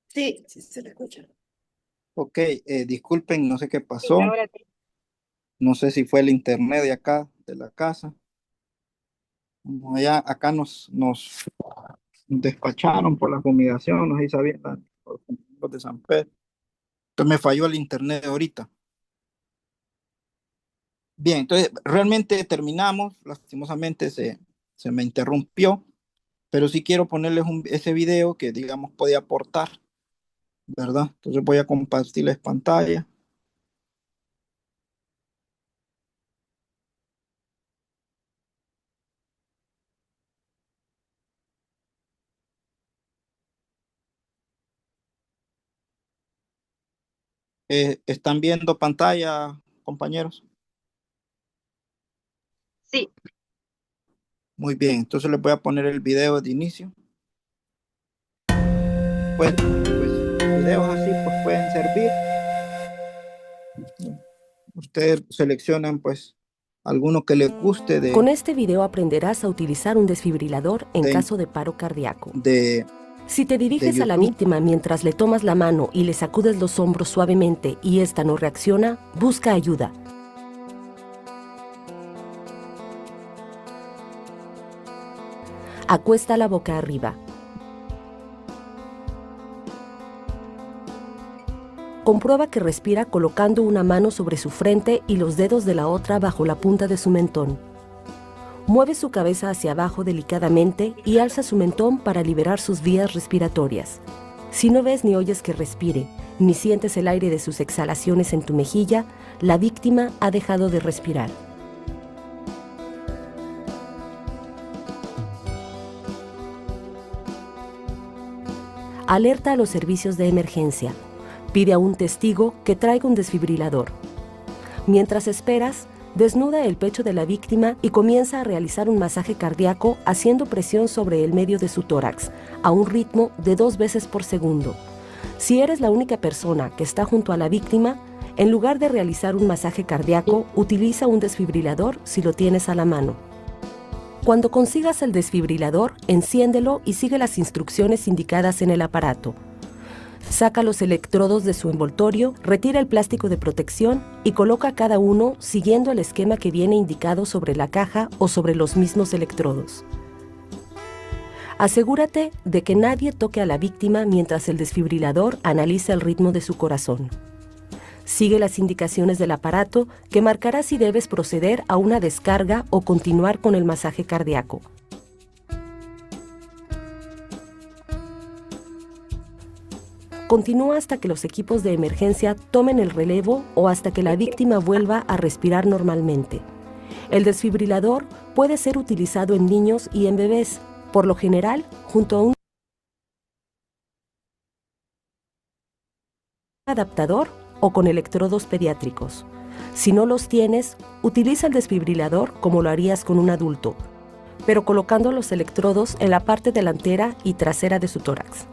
Sí, sí se le escucha. Ok, disculpen, no sé qué Sí, pasó. ahora sí. No sé si fue el internet de acá, de la casa. Como allá, acá nos despacharon por la fumigación, nos hizo bien los compañeros de San Pedro. Entonces me falló el internet ahorita. Bien, entonces realmente terminamos. Lastimosamente se me interrumpió, pero sí quiero ponerles ese video que, digamos, podía aportar, ¿verdad? Entonces voy a compartirles pantalla. ¿Están viendo pantalla, compañeros? Sí, Muy bien, entonces les voy a poner el video de inicio. Pues videos así pues pueden servir. Ustedes seleccionan pues alguno que les guste con este video aprenderás a utilizar un desfibrilador en de, caso de paro cardíaco. de, Si te de diriges a la YouTube. víctima mientras le tomas la mano y le sacudes los hombros suavemente y ésta no reacciona, busca ayuda. Acuesta la boca arriba. Comprueba que respira colocando una mano sobre su frente y los dedos de la otra bajo la punta de su mentón. Mueve su cabeza hacia abajo delicadamente y alza su mentón para liberar sus vías respiratorias. Si no ves ni oyes que respire, ni sientes el aire de sus exhalaciones en tu mejilla, la víctima ha dejado de respirar. Alerta a los servicios de emergencia. Pide a un testigo que traiga un desfibrilador. Mientras esperas, desnuda el pecho de la víctima y comienza a realizar un masaje cardíaco haciendo presión sobre el medio de su tórax, a un ritmo de 2 veces por segundo. Si eres la única persona que está junto a la víctima, en lugar de realizar un masaje cardíaco, utiliza un desfibrilador si lo tienes a la mano. Cuando consigas el desfibrilador, enciéndelo y sigue las instrucciones indicadas en el aparato. Saca los electrodos de su envoltorio, retira el plástico de protección y coloca cada uno siguiendo el esquema que viene indicado sobre la caja o sobre los mismos electrodos. Asegúrate de que nadie toque a la víctima mientras el desfibrilador analiza el ritmo de su corazón. Sigue las indicaciones del aparato que marcará si debes proceder a una descarga o continuar con el masaje cardíaco. Continúa hasta que los equipos de emergencia tomen el relevo o hasta que la víctima vuelva a respirar normalmente. El desfibrilador puede ser utilizado en niños y en bebés, por lo general junto a un adaptador o con electrodos pediátricos. Si no los tienes, utiliza el desfibrilador como lo harías con un adulto, pero colocando los electrodos en la parte delantera y trasera de su tórax.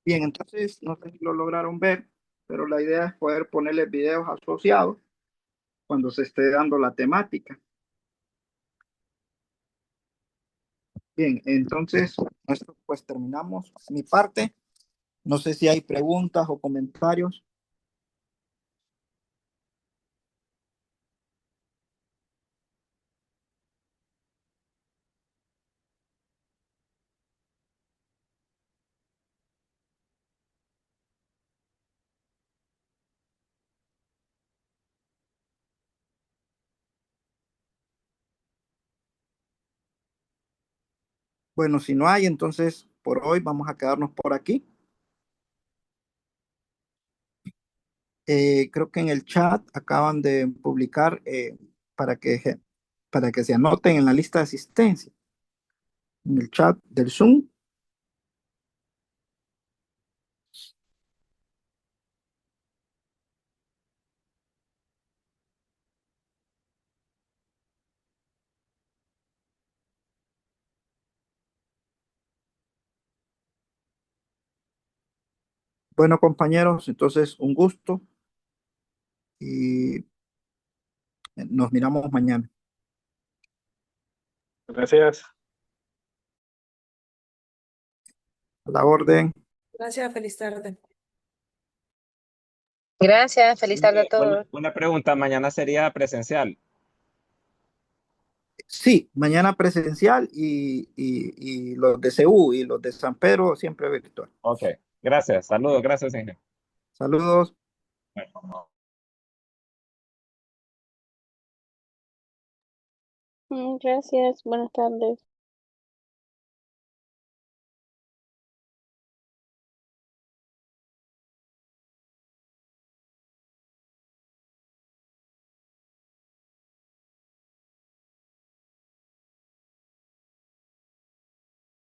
Bien, entonces no sé si lo lograron ver, pero la idea es poder ponerles videos asociados cuando se esté dando la temática. Bien, entonces, esto pues terminamos mi parte. No sé si hay preguntas o comentarios. Bueno, si no hay, entonces por hoy vamos a quedarnos por aquí. Creo que en el chat acaban de publicar para que se anoten en la lista de asistencia. En el chat del Zoom. Bueno, compañeros, entonces un gusto y nos miramos mañana. Gracias. A la orden. Gracias, feliz tarde. Gracias, feliz tarde a todos. Una pregunta, mañana sería presencial. Sí, mañana presencial y los de CU y los de San Pedro siempre virtual. Ok, gracias, saludos, gracias, Inge. Saludos. Gracias, buenas tardes.